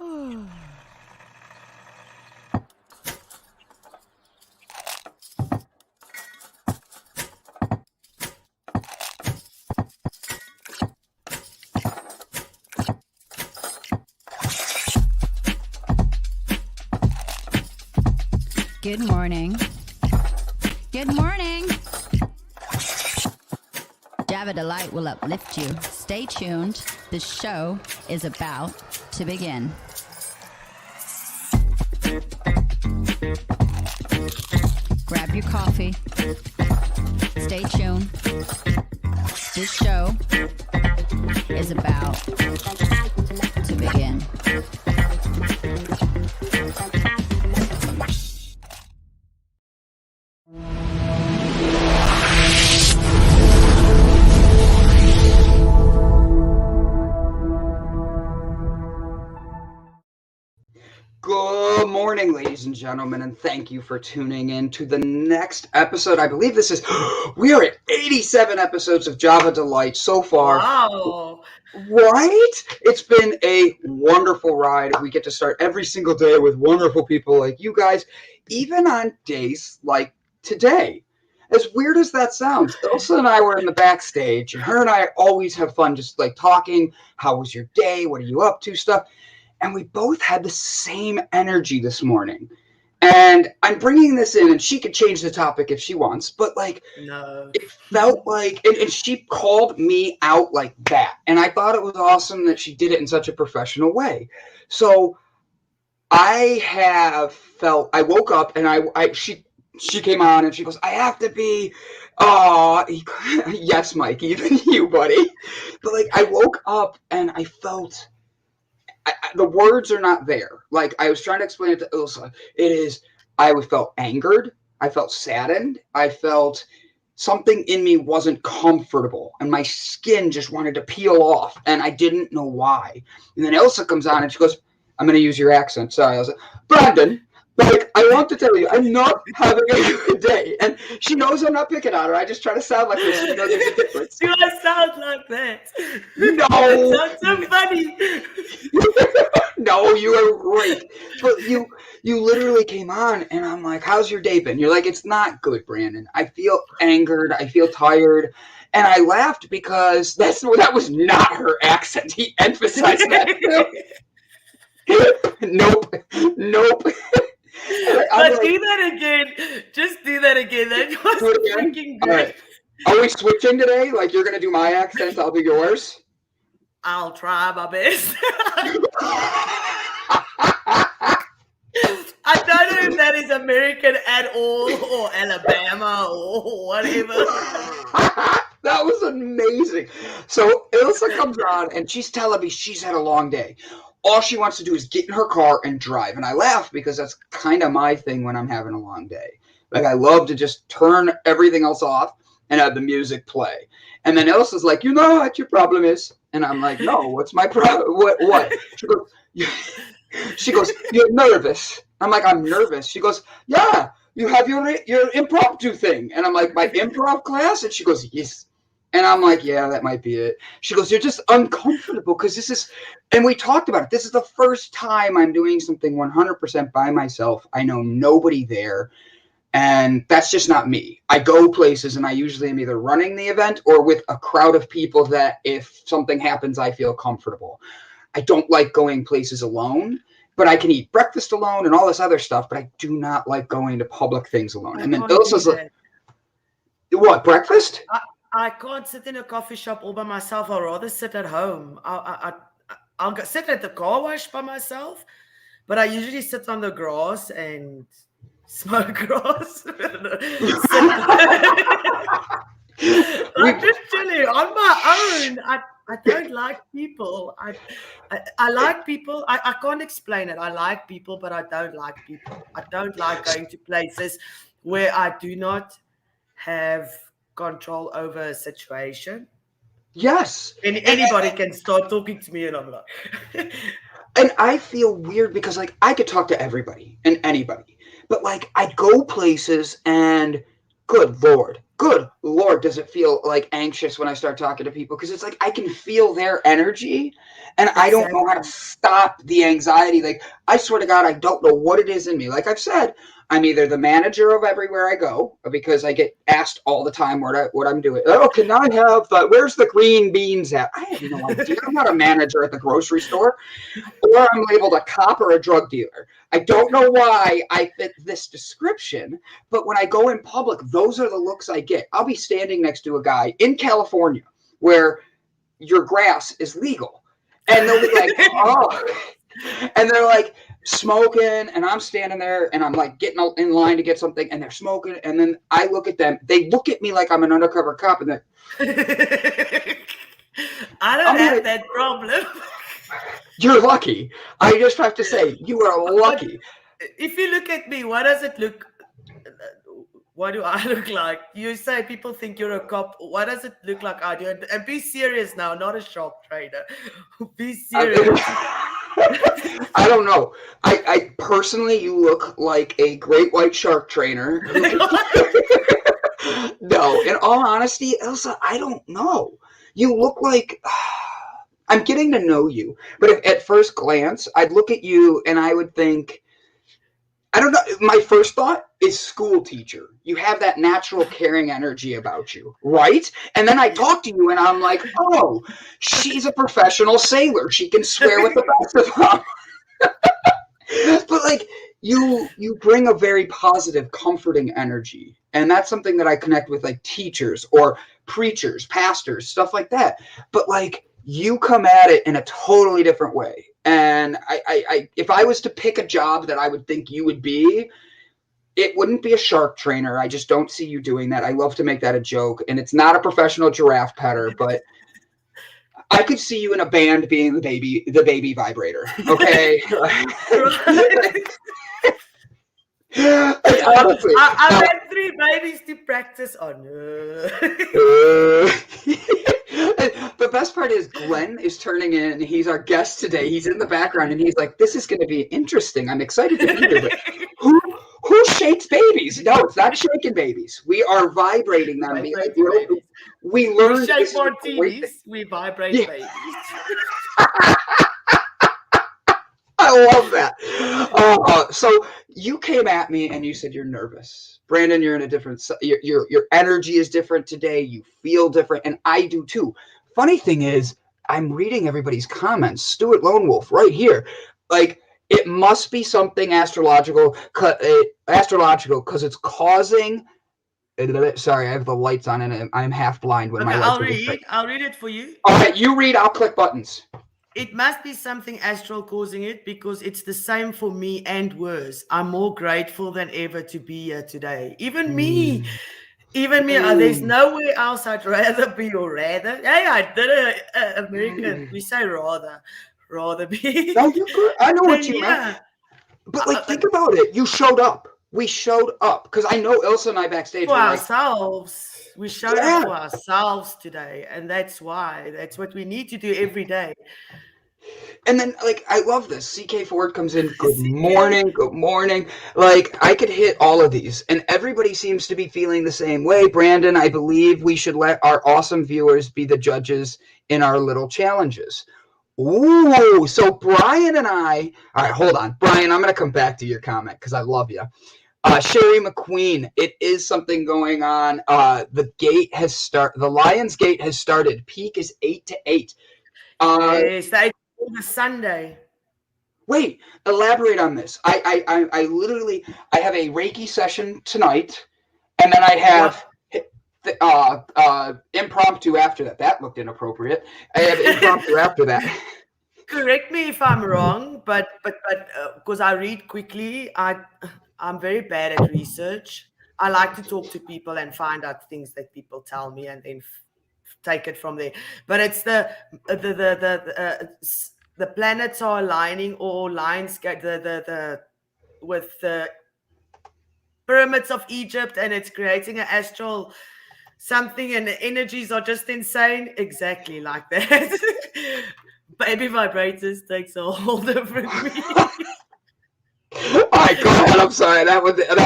Good morning. Good morning. Java Delight will uplift you. Stay tuned. The show is about to begin. Grab your coffee. Stay tuned. This show is about to begin. Good morning, ladies and gentlemen, and thank you for tuning in to the next episode. I believe we are at 87 episodes of Java Delight so far. Wow. Right? It's been a wonderful ride. We get to start every single day with wonderful people like you guys, even on days like today. As weird as that sounds, Ilsa and I were in the backstage, and her and I always have fun just like talking. How was your day? What are you up to? Stuff. And we both had the same energy this morning. And I'm bringing this in, and she could change the topic if she wants, but like, No. it felt like, and she called me out like that. And I thought it was awesome that she did it in such a professional way. So I woke up and she came on and she goes, I have to be, yes, Mike, even you, buddy. But like, I woke up and I felt, the words are not there. Like, I was trying to explain it to Ilsa. I felt angered. I felt saddened. I felt something in me wasn't comfortable, and my skin just wanted to peel off, and I didn't know why. And then Ilsa comes on, and she goes, I'm going to use your accent. Sorry, Ilsa. Brandon, like, I want to tell you, I'm not having a good day. And she knows I'm not picking on her. I just try to sound like this. You know, there's a difference. Do I sound like that? No. That sounds so funny. No, you are great. But you literally came on, and I'm like, how's your day been? You're like, it's not good, Brandon. I feel angered. I feel tired. And I laughed because that was not her accent. He emphasized that. Nope. But like, do that again. Just do that again. That was freaking good. Right. Are we switching today? Like, you're going to do my accent, I'll do yours? I'll try my best. I don't know if that is American at all, or Alabama, or whatever. That was amazing. So Ilsa comes on, and she's telling me she's had a long day. All she wants to do is get in her car and drive. And I laugh because that's kind of my thing when I'm having a long day. Like, I love to just turn everything else off and have the music play. And then Ilsa's like, you know what your problem is? And I'm like, no, what's my problem? What? She goes, you're nervous. I'm like, I'm nervous. She goes, yeah, you have your impromptu thing. And I'm like, my improv class? And she goes, yes. And I'm like, yeah, that might be it. She goes, you're just uncomfortable because this is, and we talked about it. This is the first time I'm doing something 100% by myself. I know nobody there. And that's just not me. I go places and I usually am either running the event or with a crowd of people that if something happens, I feel comfortable. I don't like going places alone, but I can eat breakfast alone and all this other stuff, but I do not like going to public things alone. And then Ilsa's like, what, breakfast? I can't sit in a coffee shop all by myself. I'd rather sit at home. I'll sit at the car wash by myself, but I usually sit on the grass and smoke grass. I'm just chilling on my own. I don't like people. I like people. I can't explain it. I like people, but I don't like people. I don't like going to places where I do not have control over a situation. Yes. And anybody can start talking to me and I'm like... And I feel weird because, like, I could talk to everybody and anybody. But, like, I go places and good Lord, does it feel like anxious when I start talking to people? Because it's like I can feel their energy and I don't know how to stop the anxiety. Like, I swear to God, I don't know what it is in me. Like I've said, I'm either the manager of everywhere I go because I get asked all the time what I'm doing. Oh, can I have where's the green beans at? I have no idea. I'm not a manager at the grocery store, or I'm labeled a cop or a drug dealer. I don't know why I fit this description, but when I go in public, those are the looks I get. I'll be standing next to a guy in California where your grass is legal, and they'll be like, oh, and they're like smoking, and I'm standing there, and I'm like getting in line to get something, and they're smoking, and then I look at them. They look at me like I'm an undercover cop, and they're I don't have that problem. You're lucky. I just have to say, you are lucky. If you look at me, what does it look? What do I look like? You say people think you're a cop. What does it look like I do? And be serious now, not a sharp trader. Be serious. I don't know. I personally, you look like a great white shark trainer. No, in all honesty, Elsa, I don't know. You look like... I'm getting to know you, but if at first glance, I'd look at you and I would think, I don't know, my first thought is school teacher. You have that natural caring energy about you, right? And then I talk to you and I'm like, oh, she's a professional sailor. She can swear with the best of them. But like, you bring a very positive, comforting energy. And that's something that I connect with like teachers or preachers, pastors, stuff like that. But like, you come at it in a totally different way. And I if I was to pick a job that I would think you would be, it wouldn't be a shark trainer. I just don't see you doing that. I love to make that a joke. And it's not a professional giraffe petter, but I could see you in a band being the baby vibrator. Okay. Honestly, I've had 3 babies to practice on. The best part is Glenn is turning in. He's our guest today. He's in the background, and he's like, "This is going to be interesting. I'm excited to be here." But who shakes babies? No, it's not shaking babies. We are vibrating them. We learn. We shake martinis. We vibrate babies. I love that. So you came at me and you said you're nervous. Brandon, you're in a different, your energy is different today. You feel different. And I do too. Funny thing is, I'm reading everybody's comments. Stuart Lone Wolf right here. Like, it must be something astrological because it's causing. Sorry, I have the lights on and I'm half blind when my lights I'll read it for you. All right, you read. I'll click buttons. It must be something astral causing it because it's the same for me and worse. I'm more grateful than ever to be here today. Even me. There's nowhere else I'd rather be or rather. Hey, I did American. We say rather be. No, you're good. I know what you meant. But like, think about it. You showed up. We showed up because I know Ilsa and I backstage for were ourselves. We showed up for ourselves today, and that's why. That's what we need to do every day. And then, like, I love this. CK Ford comes in. Good morning. Good morning. Like, I could hit all of these, and everybody seems to be feeling the same way. Brandon, I believe we should let our awesome viewers be the judges in our little challenges. Ooh, so Brian and I. All right, hold on, Brian. I'm gonna come back to your comment because I love you. Sherry McQueen, it is something going on. The Lions Gate has started. Peak is 8 to 8. Yes, they the Sunday. Wait, elaborate on this. I literally have a Reiki session tonight, and then I have impromptu after that. That looked inappropriate. I have impromptu after that. Correct me if I'm wrong, but because I read quickly, I'm very bad at research. I like to talk to people and find out things that people tell me, and then take it from there. But it's the planets are aligning, or lines with the pyramids of Egypt, and it's creating an astral something, and the energies are just insane. Exactly like that. Baby vibrators takes a whole different meaning. All right, go ahead. I'm sorry. That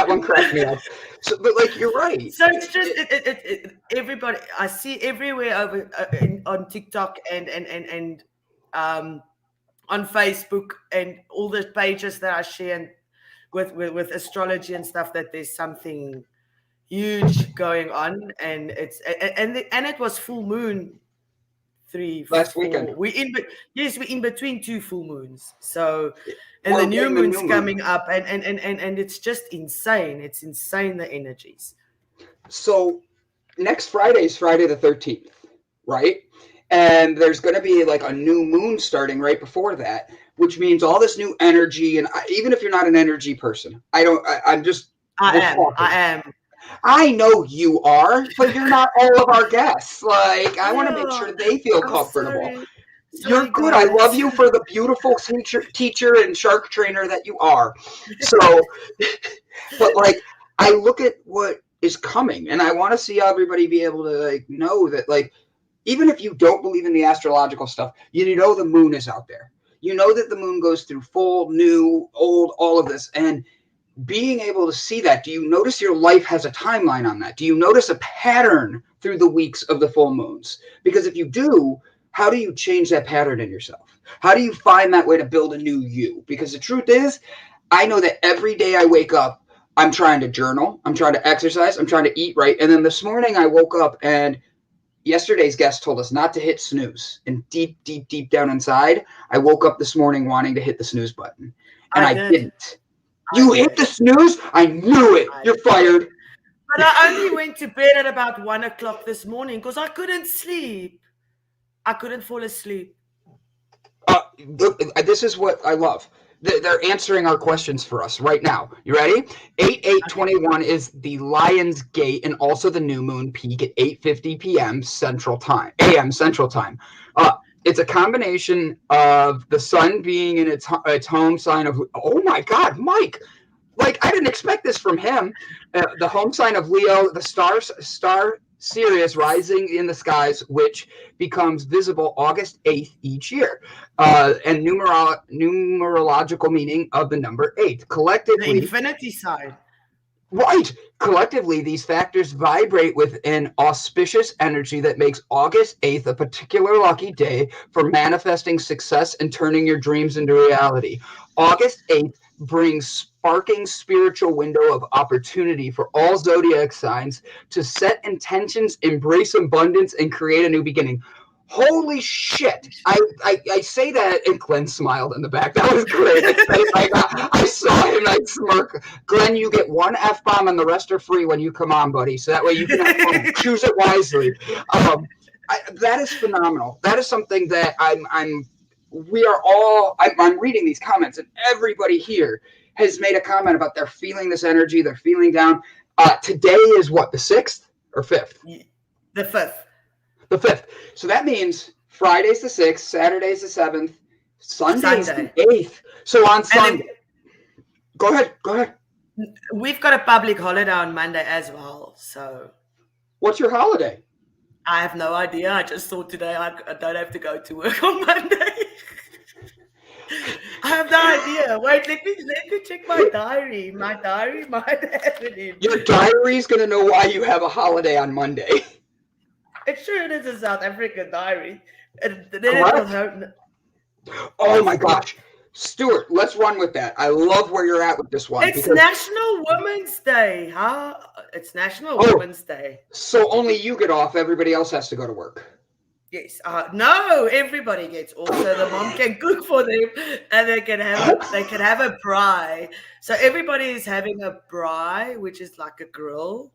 one cracked me up. So, but like you're right. So it's just everybody I see everywhere over on TikTok and on Facebook and all the pages that I share and with astrology and stuff, that there's something huge going on, and it was full moon Last weekend. we're in between two full moons, so and We're the new in the moon's new moon. coming up, and it's just insane. It's insane, the energies. So next Friday is Friday the 13th, right? And there's going to be like a new moon starting right before that, which means all this new energy. And even if you're not an energy person, I'm just. I am. I know you are, but you're not all of our guests. Like, I want to make sure they feel comfortable. Sorry, you're good. guys. I love you for the beautiful teacher and shark trainer that you are. So, but like, I look at what is coming, and I want to see everybody be able to like know that, like, even if you don't believe in the astrological stuff, you know the moon is out there. You know that the moon goes through full, new, old, all of this, and being able to see that, do you notice your life has a timeline on that? Do you notice a pattern through the weeks of the full moons? Because if you do, how do you change that pattern in yourself? How do you find that way to build a new you? Because the truth is, I know that every day I wake up, I'm trying to journal, I'm trying to exercise, I'm trying to eat right. And then this morning I woke up and yesterday's guest told us not to hit snooze. And deep, deep, deep down inside, I woke up this morning wanting to hit the snooze button. And I didn't. You hit the snooze? I knew it. You're fired. But I only went to bed at about 1 o'clock this morning because I couldn't sleep. I couldn't fall asleep. This is what I love. They're answering our questions for us right now. You ready? 8/8/21 is the Lion's Gate and also the new moon peak at 8:50 p.m. Central Time. A.M. Central Time. It's a combination of the sun being in its home sign of, oh my God, Mike, like I didn't expect this from him. The home sign of Leo, the star Sirius rising in the skies, which becomes visible August 8th each year. And numerological meaning of the number 8. Collectively, the infinity side. Right. Collectively, these factors vibrate with an auspicious energy that makes August 8th a particular lucky day for manifesting success and turning your dreams into reality. August 8th brings sparking spiritual window of opportunity for all zodiac signs to set intentions, embrace abundance, and create a new beginning. Holy shit. I say that, and Glenn smiled in the back. That was great. I saw him like smirk. Glenn, you get one F-bomb and the rest are free when you come on, buddy. So that way you can choose it wisely. That is phenomenal. That is something that I'm reading these comments, and everybody here has made a comment about they're feeling this energy, they're feeling down. Today is what, the 6th or 5th? The 5th. The 5th. So that means Friday's the 6th, Saturday's the 7th, Sunday's the 8th. So on Sunday. Go ahead. We've got a public holiday on Monday as well. So what's your holiday? I have no idea. I just thought today I don't have to go to work on Monday. I have no idea. Wait, let me check my diary. My diary might have it in. Your diary's going to know why you have a holiday on Monday. It's true, it is a South African diary. Oh my gosh. Stuart, let's run with that. I love where you're at with this one. It's National Women's Day, huh? It's National Women's Day. So only you get off, everybody else has to go to work. Yes. No, everybody gets off. So the mom can cook for them and they can have a braai. So everybody is having a braai, which is like a grill,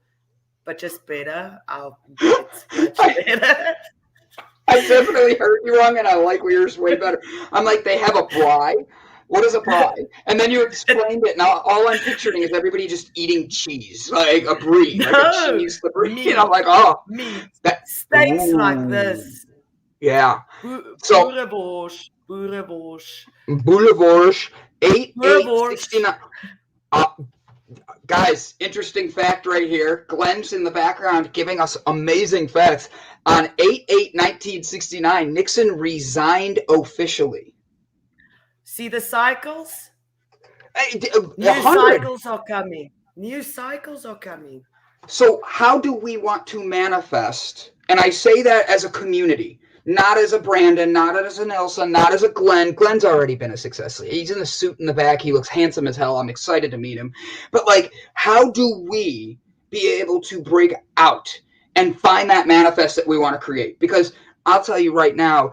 but just better. It's much better. I definitely heard you wrong, and I like yours way better. I'm like, they have a braai. What is a braai? And then you explained it. Now all I'm picturing is everybody just eating cheese, like a brie, like a cheese. And I'm like, meat. Steaks like this. Yeah. Boerenborst. 8/8/69. Guys, interesting fact right here. Glenn's in the background giving us amazing facts. On 8/8/1969, Nixon resigned officially. See the cycles? New cycles are coming. New cycles are coming. So how do we want to manifest? And I say that as a community, not as a Brandon, not as an Elsa, not as a Glenn. Glenn's already been a success. He's in the suit in the back. He looks handsome as hell. I'm excited to meet him. But like, how do we be able to break out and find that manifest that we want to create? Because I'll tell you right now,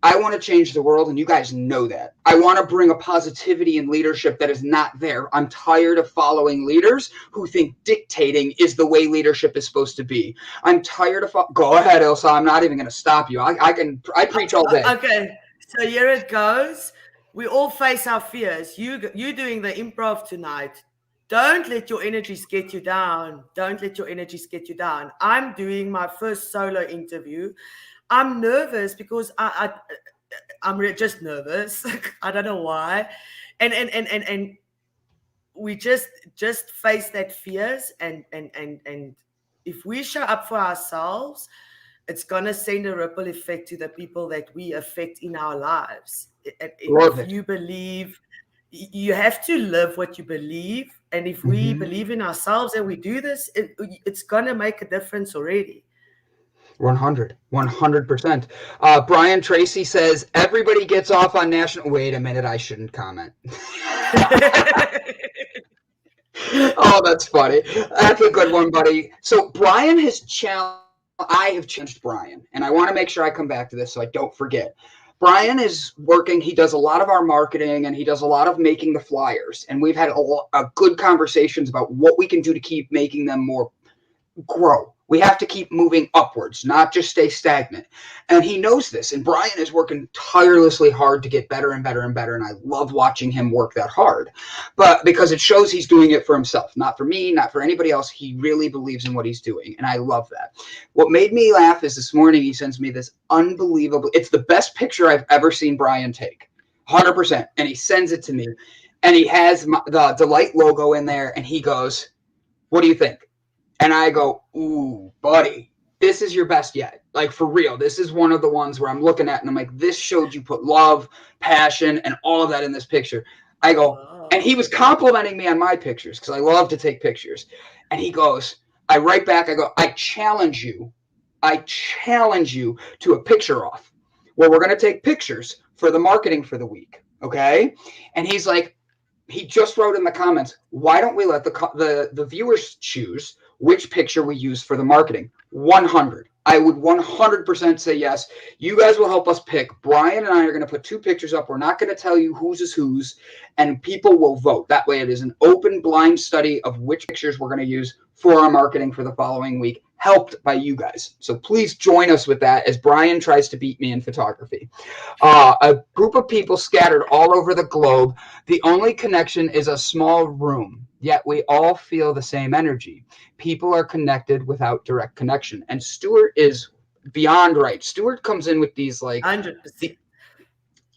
I want to change the world, and you guys know that. I want to bring a positivity and leadership that is not there. I'm tired of following leaders who think dictating is the way leadership is supposed to be. I'm tired of go ahead, Ilsa. I'm not even going to stop you. I preach all day. Okay, so here it goes. We all face our fears. You doing the improv tonight. Don't let your energies get you down. Don't let your energies get you down. I'm doing my first solo interview. I'm nervous because I'm just nervous. I don't know why, and we just face that fears, and if we show up for ourselves, it's gonna send a ripple effect to the people that we affect in our lives. If you believe, you have to live what you believe, and if we believe in ourselves and we do this, it's gonna make a difference already. 100%. Brian Tracy says everybody gets off on national. Wait a minute, I shouldn't comment. Oh, that's funny. That's a good one, buddy. So Brian has challenged. I have challenged Brian, and I want to make sure I come back to this so I don't forget. Brian is working. He does a lot of our marketing, and he does a lot of making the flyers. And we've had a good conversations about what we can do to keep making them more grow. We have to keep moving upwards, not just stay stagnant. And he knows this. And Brian is working tirelessly hard to get better and better and better. And I love watching him work that hard. But because it shows he's doing it for himself, not for me, not for anybody else. He really believes in what he's doing. And I love that. What made me laugh is this morning he sends me this unbelievable, it's the best picture I've ever seen Brian take. 100%. And he sends it to me. And he has the Delight logo in there. And he goes, "What do you think?" And I go, "Ooh, buddy, this is your best yet. Like, for real. This is one of the ones where I'm looking at and I'm like, this showed you put love, passion, and all of that in this picture." I go, and he was complimenting me on my pictures because I love to take pictures. And he goes, I write back, I go, I challenge you to a picture off where we're going to take pictures for the marketing for the week. Okay. And he's like, he just wrote in the comments, why don't we let the viewers choose which picture we use for the marketing? 100. I would 100% say yes. You guys will help us pick. Brian and I are going to put 2 pictures up. We're not going to tell you whose is whose, and people will vote. That way it is an open blind study of which pictures we're going to use for our marketing for the following week, helped by you guys. So please join us with that as Brian tries to beat me in photography. A group of people scattered all over the globe. The only connection is a small room, yet we all feel the same energy. People are connected without direct connection. And Stuart is beyond right. Stuart comes in with these like 100%.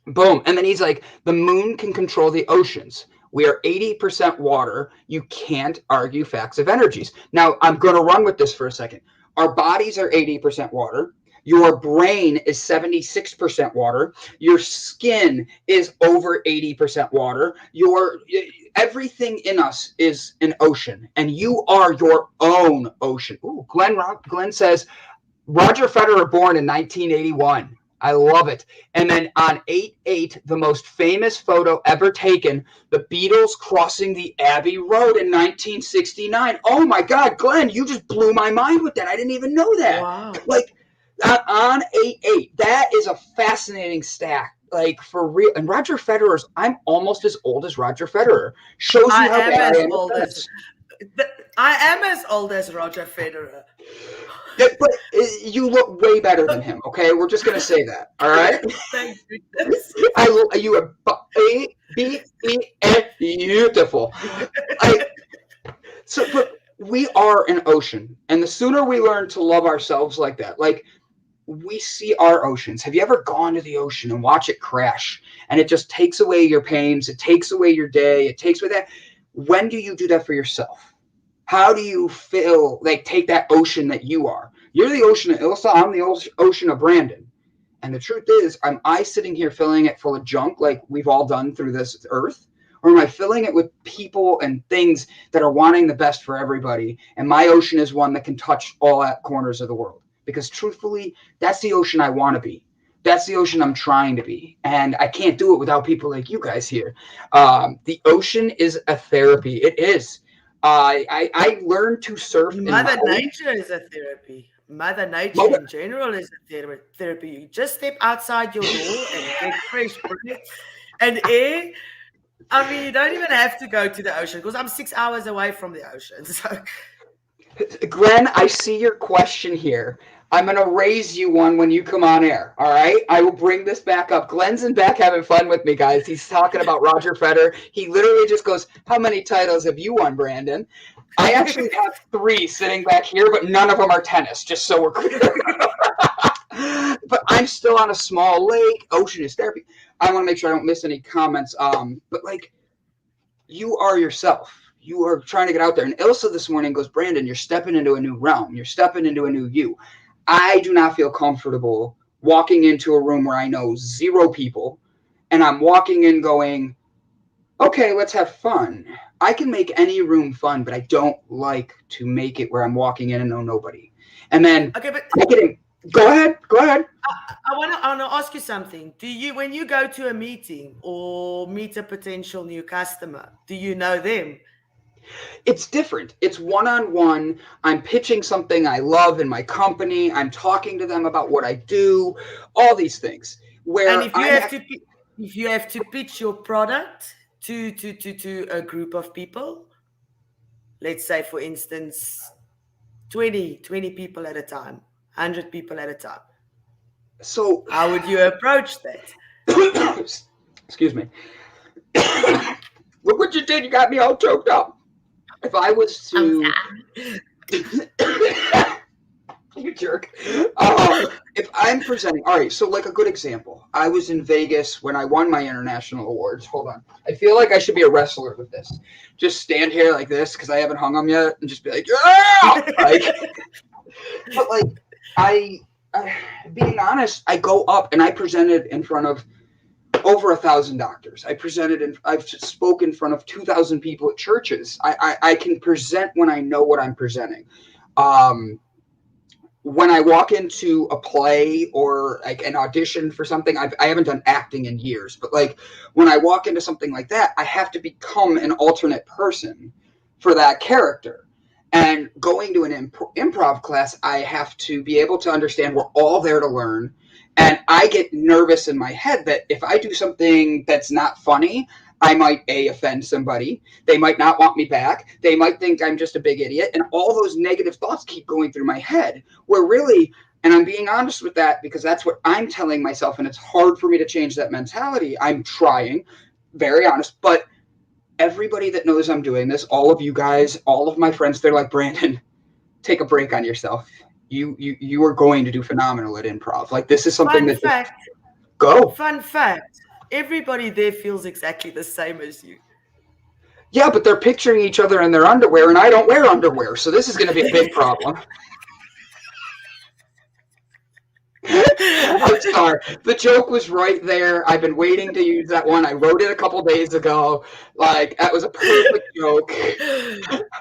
Boom. And then he's like, the moon can control the oceans. We are 80% water. You can't argue facts of energies. Now, I'm going to run with this for a second. Our bodies are 80% water. Your brain is 76% water. Your skin is over 80% water. Everything in us is an ocean, and you are your own ocean. Ooh, Glenn says, Roger Federer born in 1981. I love it. And then on 8/8, the most famous photo ever taken, the Beatles crossing the Abbey Road in 1969. Oh my God, Glenn, you just blew my mind with that. I didn't even know that. Wow. Like on 8/8, that is a fascinating stat. Like for real. And Roger Federer's, I'm almost as old as Roger Federer. Shows you how bad I am. I am as old as Roger Federer. Yeah, but you look way better than him, okay? We're just going to say that, all right? Thank goodness. You are beautiful. But we are an ocean, and the sooner we learn to love ourselves like that, like we see our oceans. Have you ever gone to the ocean and watch it crash, and it just takes away your pains, it takes away your day, it takes away that? When do you do that for yourself? How do you feel like take that ocean that you are? You're the ocean of Ilsa. I'm the ocean of Brandon. And the truth is, am I sitting here filling it full of junk like we've all done through this earth? Or am I filling it with people and things that are wanting the best for everybody? And my ocean is one that can touch all corners of the world. Because truthfully, that's the ocean I want to be. That's the ocean I'm trying to be. And I can't do it without people like you guys here. The ocean is a therapy. It is. I learned to surf. Mother Nature is a therapy. Mother Nature in general is a therapy. You just step outside your door and get fresh breath and air. I mean, you don't even have to go to the ocean because I'm 6 hours away from the ocean. So, Glenn, I see your question here. I'm going to raise you one when you come on air, all right? I will bring this back up. Glenn's in back having fun with me, guys. He's talking about Roger Federer. He literally just goes, how many titles have you won, Brandon? I actually have 3 sitting back here, but none of them are tennis, just so we're clear. But I'm still on a small lake. Ocean is therapy. I want to make sure I don't miss any comments. But, like, you are yourself. You are trying to get out there. And Ilsa this morning goes, Brandon, you're stepping into a new realm. You're stepping into a new you. I do not feel comfortable walking into a room where I know 0 people and I'm walking in going, okay, let's have fun. I can make any room fun, but I don't like to make it where I'm walking in and know nobody. And then okay, but go ahead. I want to ask you something. Do you, when you go to a meeting or meet a potential new customer, do you know them? It's different. It's one-on-one. I'm pitching something I love in my company. I'm talking to them about what I do, all these things. And if you have to pitch your product to a group of people, let's say, for instance, 20 people at a time, 100 people at a time. So how would you approach that? Excuse me. Look what you did. You got me all choked up. If I was to, you jerk. If I'm presenting, all right. So, like a good example, I was in Vegas when I won my international awards. Hold on, I feel like I should be a wrestler with this. Just stand here like this because I haven't hung them yet, and just be like, yeah. Like, but like being honest, I go up and I presented in front of over 1,000 doctors. I've spoken in front of 2,000 people at churches. I can present when I know what I'm presenting. When I walk into a play or like an audition for something, I haven't done acting in years, but like when I walk into something like that, I have to become an alternate person for that character. And going to an improv class, I have to be able to understand we're all there to learn. And I get nervous in my head that if I do something that's not funny, I might offend somebody. They might not want me back. They might think I'm just a big idiot. And all those negative thoughts keep going through my head. Where really, and I'm being honest with that because that's what I'm telling myself. And it's hard for me to change that mentality. I'm trying, very honest. But everybody that knows I'm doing this, all of you guys, all of my friends, they're like, Brandon, take a break on yourself. You are going to do phenomenal at improv. Like this is something Fun fact. Everybody there feels exactly the same as you. Yeah, but they're picturing each other in their underwear, and I don't wear underwear, so this is going to be a big problem. I'm sorry. The joke was right there. I've been waiting to use that one. I wrote it a couple days ago. Like, that was a perfect joke.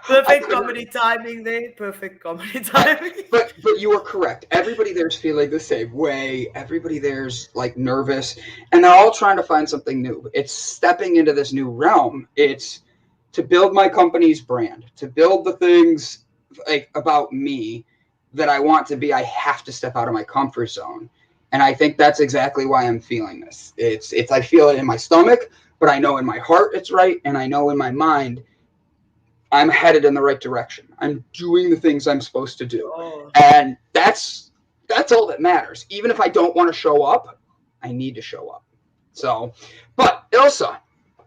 Perfect comedy timing there. Perfect comedy timing. But you were correct. Everybody there's feeling the same way. Everybody there's, like, nervous. And they're all trying to find something new. It's stepping into this new realm. It's to build my company's brand. To build the things, like, about me that I want to be. I have to step out of my comfort zone. And I think that's exactly why I'm feeling this. It's I feel it in my stomach, but I know in my heart it's right, and I know in my mind I'm headed in the right direction. I'm doing the things I'm supposed to do. Oh. And that's all that matters. Even if I don't want to show up, I need to show up. So, but Ilsa,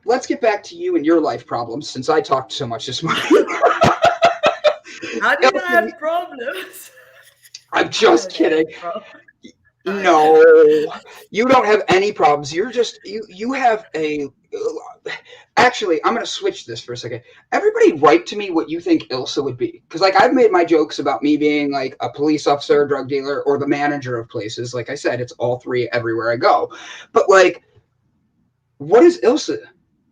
let's get back to you and your life problems since I talked so much this morning. How do you have problems? I'm just kidding. No, you don't have any problems. You're just, you have a, actually, I'm going to switch this for a second. Everybody write to me what you think Ilsa would be. Because, like, I've made my jokes about me being, like, a police officer, drug dealer, or the manager of places. Like I said, it's all three everywhere I go. But, like, what is Ilsa?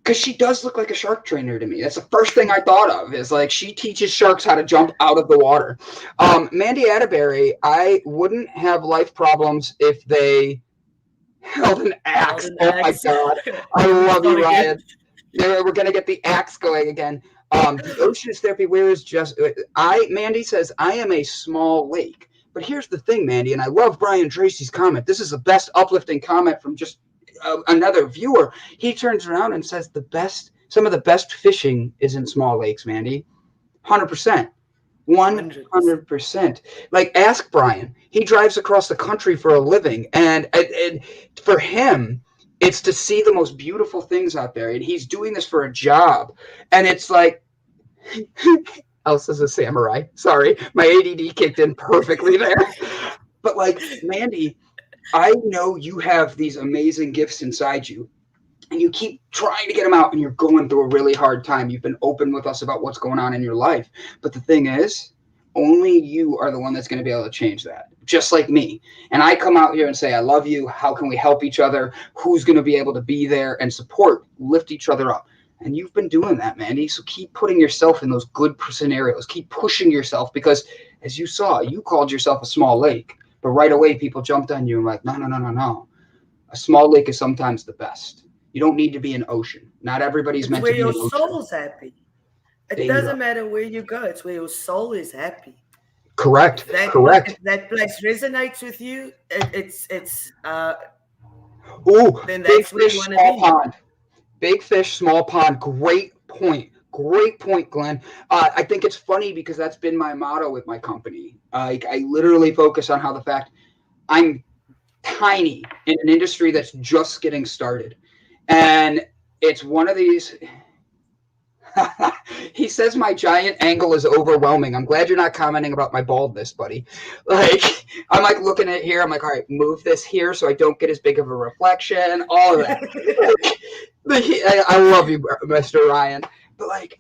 because she does look like a shark trainer to me. That's the first thing I thought of, is like she teaches sharks how to jump out of the water. Mandy Atterbury, I wouldn't have life problems if they held an axe. Oh my God. I love you, Ryan. We're going to get the axe going again. The ocean is therapy. Where is just Mandy says, I am a small lake. But here's the thing, Mandy, and I love Brian Tracy's comment. This is the best uplifting comment from just another viewer. He turns around and says some of the best fishing is in small lakes, Mandy. 100%. 100%. Like, ask Brian. He drives across the country for a living, and for him, it's to see the most beautiful things out there, and he's doing this for a job. And it's like, Elsa's a samurai. Sorry, my ADD kicked in perfectly there. But like, Mandy, I know you have these amazing gifts inside you, and you keep trying to get them out, and you're going through a really hard time. You've been open with us about what's going on in your life. But the thing is, only you are the one that's going to be able to change that, just like me. And I come out here and say, I love you. How can we help each other? Who's going to be able to be there and support, lift each other up? And you've been doing that, Mandy. So keep putting yourself in those good scenarios. Keep pushing yourself, because as you saw, you called yourself a small lake. But right away, people jumped on you and like, no. A small lake is sometimes the best. You don't need to be an ocean. Not everybody's meant to be an ocean. Where your soul's happy. It doesn't matter where you go. It's where your soul is happy. Correct. Correct. If that place resonates with you, it's then that's where you want to be. Pond. Big fish, small pond. Great point. Great point, Glenn. I think it's funny because that's been my motto with my company. I literally focus on how the fact I'm tiny in an industry that's just getting started. And it's one of these. He says my giant angle is overwhelming. I'm glad you're not commenting about my baldness, buddy. Like, I'm like looking at it here. I'm like, all right, move this here so I don't get as big of a reflection. All of that. I love you, Mr. Ryan. But like,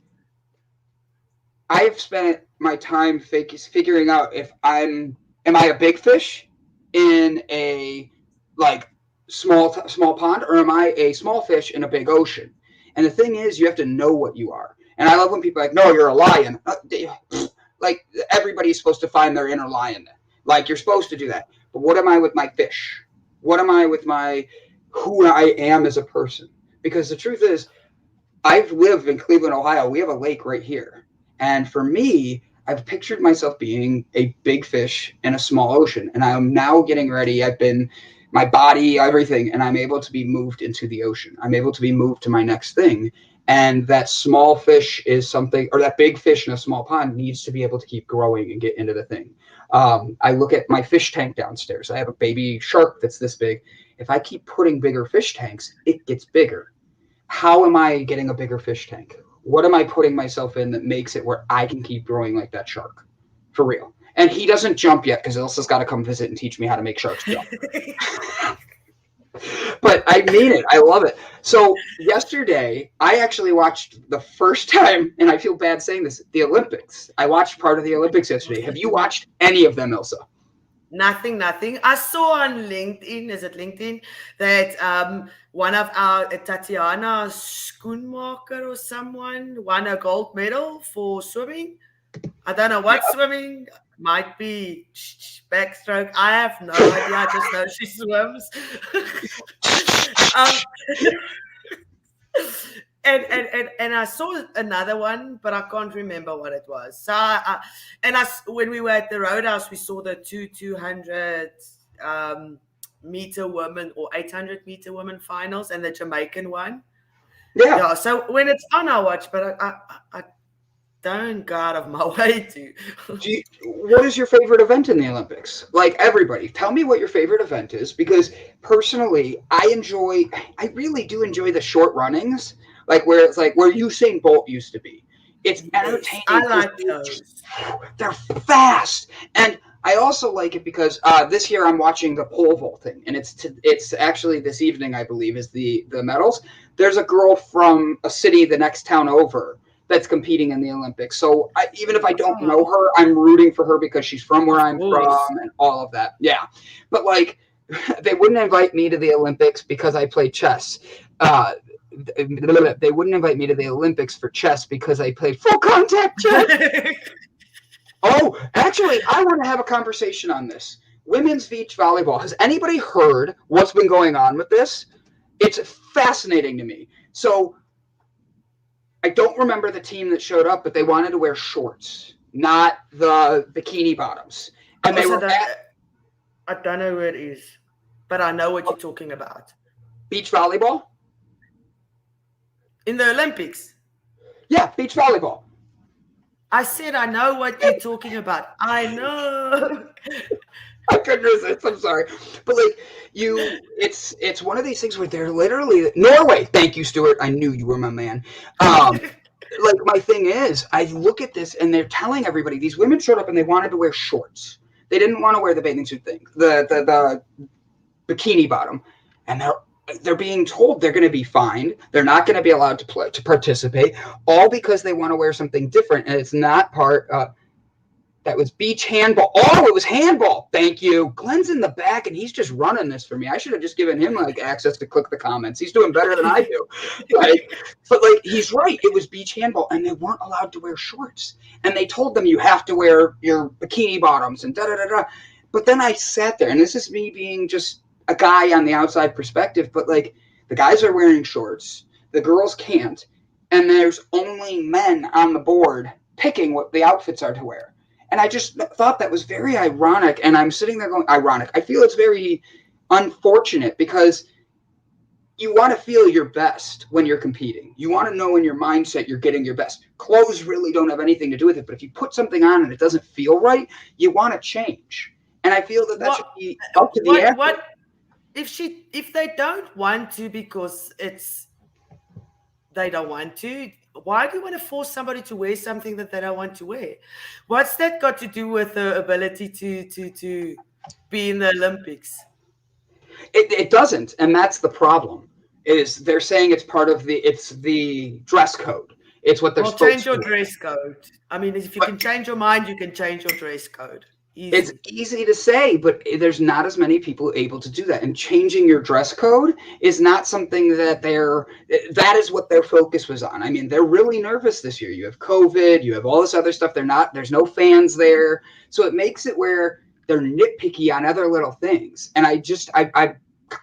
I've spent my time figuring out if am I a big fish in a like small pond, or am I a small fish in a big ocean? And the thing is, you have to know what you are. And I love when people are like, no, you're a lion. Like, everybody's supposed to find their inner lion. Like, you're supposed to do that. But what am I with my fish? What am I with who I am as a person? Because the truth is, I've lived in Cleveland, Ohio. We have a lake right here. And for me, I've pictured myself being a big fish in a small ocean. And I'm now getting ready. My body, everything, and I'm able to be moved into the ocean. I'm able to be moved to my next thing. And that small fish is something, or that big fish in a small pond needs to be able to keep growing and get into the thing. I look at my fish tank downstairs. I have a baby shark that's this big. If I keep putting bigger fish tanks, it gets bigger. How am I getting a bigger fish tank? What am I putting myself in that makes it where I can keep growing like that shark? For real. And he doesn't jump yet because Ilsa's got to come visit and teach me how to make sharks jump. But I mean it. I love it. So yesterday, I actually watched the first time, and I feel bad saying this, the Olympics. I watched part of the Olympics yesterday. Have you watched any of them, Ilsa? Nothing. I saw on LinkedIn, is it LinkedIn, that one of our, Tatiana Schoenmaker or someone, won a gold medal for swimming. I don't know what swimming, might be backstroke. I have no idea. I just know she swims. And I saw another one, but I can't remember what it was. So when we were at the Roadhouse, we saw the 200 meter women or 800 meter women finals and the Jamaican one. Yeah. So when it's on, I watch, but I don't go out of my way to. What is your favorite event in the Olympics? Like, everybody, tell me what your favorite event is, because personally, I really do enjoy the short runnings, like where it's like where Usain Bolt used to be. It's entertaining. I like those. They're fast. And I also like it because this year I'm watching the pole vaulting, and it's actually this evening, I believe, is the medals. There's a girl from a city the next town over that's competing in the Olympics. So even if I don't know her, I'm rooting for her because she's from where I'm from and all of that. Yeah. But like, they wouldn't invite me to the Olympics because I play chess. they wouldn't invite me to the Olympics for chess because I played full contact chess. Oh, actually, I want to have a conversation on this. Women's beach volleyball. Has anybody heard what's been going on with this? It's fascinating to me. So I don't remember the team that showed up, but they wanted to wear shorts, not the bikini bottoms. And they were I don't know who it is, but I know what you're talking about. Beach volleyball? In the Olympics? Yeah, beach volleyball. I said I know what you're talking about. I know. I couldn't resist. I'm sorry, but like it's one of these things where they're literally Norway. Thank you, Stuart. I knew you were my man. Like my thing is, I look at this and they're telling everybody these women showed up and they wanted to wear shorts. They didn't want to wear the bathing suit thing, the bikini bottom, and they're being told they're going to be fined. They're not going to be allowed to participate, all because they want to wear something different, and it's not part. That was beach handball. Oh, it was handball. Thank you. Glenn's in the back, and he's just running this for me. I should have just given him like access to click the comments. He's doing better than I do. But he's right. It was beach handball, and they weren't allowed to wear shorts. And they told them you have to wear your bikini bottoms and da-da-da-da. But then I sat there, and this is me being just a guy on the outside perspective, but like the guys are wearing shorts. The girls can't. And there's only men on the board picking what the outfits are to wear. And I just thought that was very ironic. And I'm sitting there going, ironic. I feel it's very unfortunate because you want to feel your best when you're competing. You want to know in your mindset you're getting your best. Clothes really don't have anything to do with it. But if you put something on and it doesn't feel right, you want to change. And I feel that should be up to the athlete. If they don't want to because they don't want to, why do you want to force somebody to wear something that they don't want to wear? What's that got to do with the ability to be in the Olympics? It doesn't, and that's the problem. Is they're saying it's part of the dress code. It's what they're supposed to do. Change your dress code. I mean, if you can change your mind, you can change your dress code. Easy. It's easy to say, but there's not as many people able to do that. And changing your dress code is not something that that is what their focus was on. I mean, they're really nervous this year. You have COVID, you have all this other stuff. There's no fans there. So it makes it where they're nitpicky on other little things. And I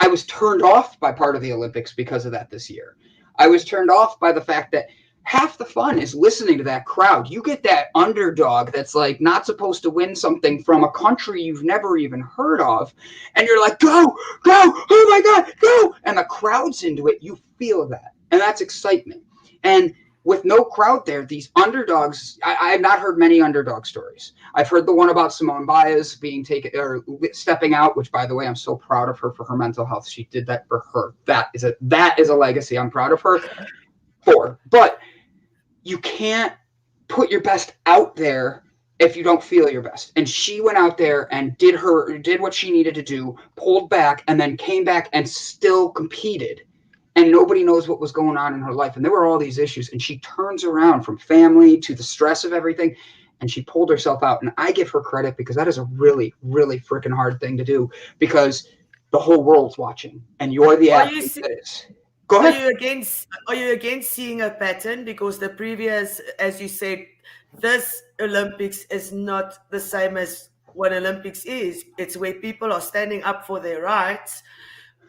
was turned off by part of the Olympics because of that this year. I was turned off by the fact that half the fun is listening to that crowd. You get that underdog that's like not supposed to win something from a country you've never even heard of. And you're like, go, oh my God, go. And the crowd's into it. You feel that. And that's excitement. And with no crowd there, these underdogs, I have not heard many underdog stories. I've heard the one about Simone Biles being taken or stepping out, which by the way, I'm so proud of her for her mental health. She did that for her. That is a legacy I'm proud of her for. But you can't put your best out there if you don't feel your best. And she went out there and did what she needed to do, pulled back, and then came back and still competed. And nobody knows what was going on in her life. And there were all these issues. And she turns around from family to the stress of everything. And she pulled herself out. And I give her credit because that is a really, really freaking hard thing to do because the whole world's watching. And you're the athlete that is. Go ahead. Are you against seeing a pattern? Because the previous, as you said, this Olympics is not the same as what Olympics is. It's where people are standing up for their rights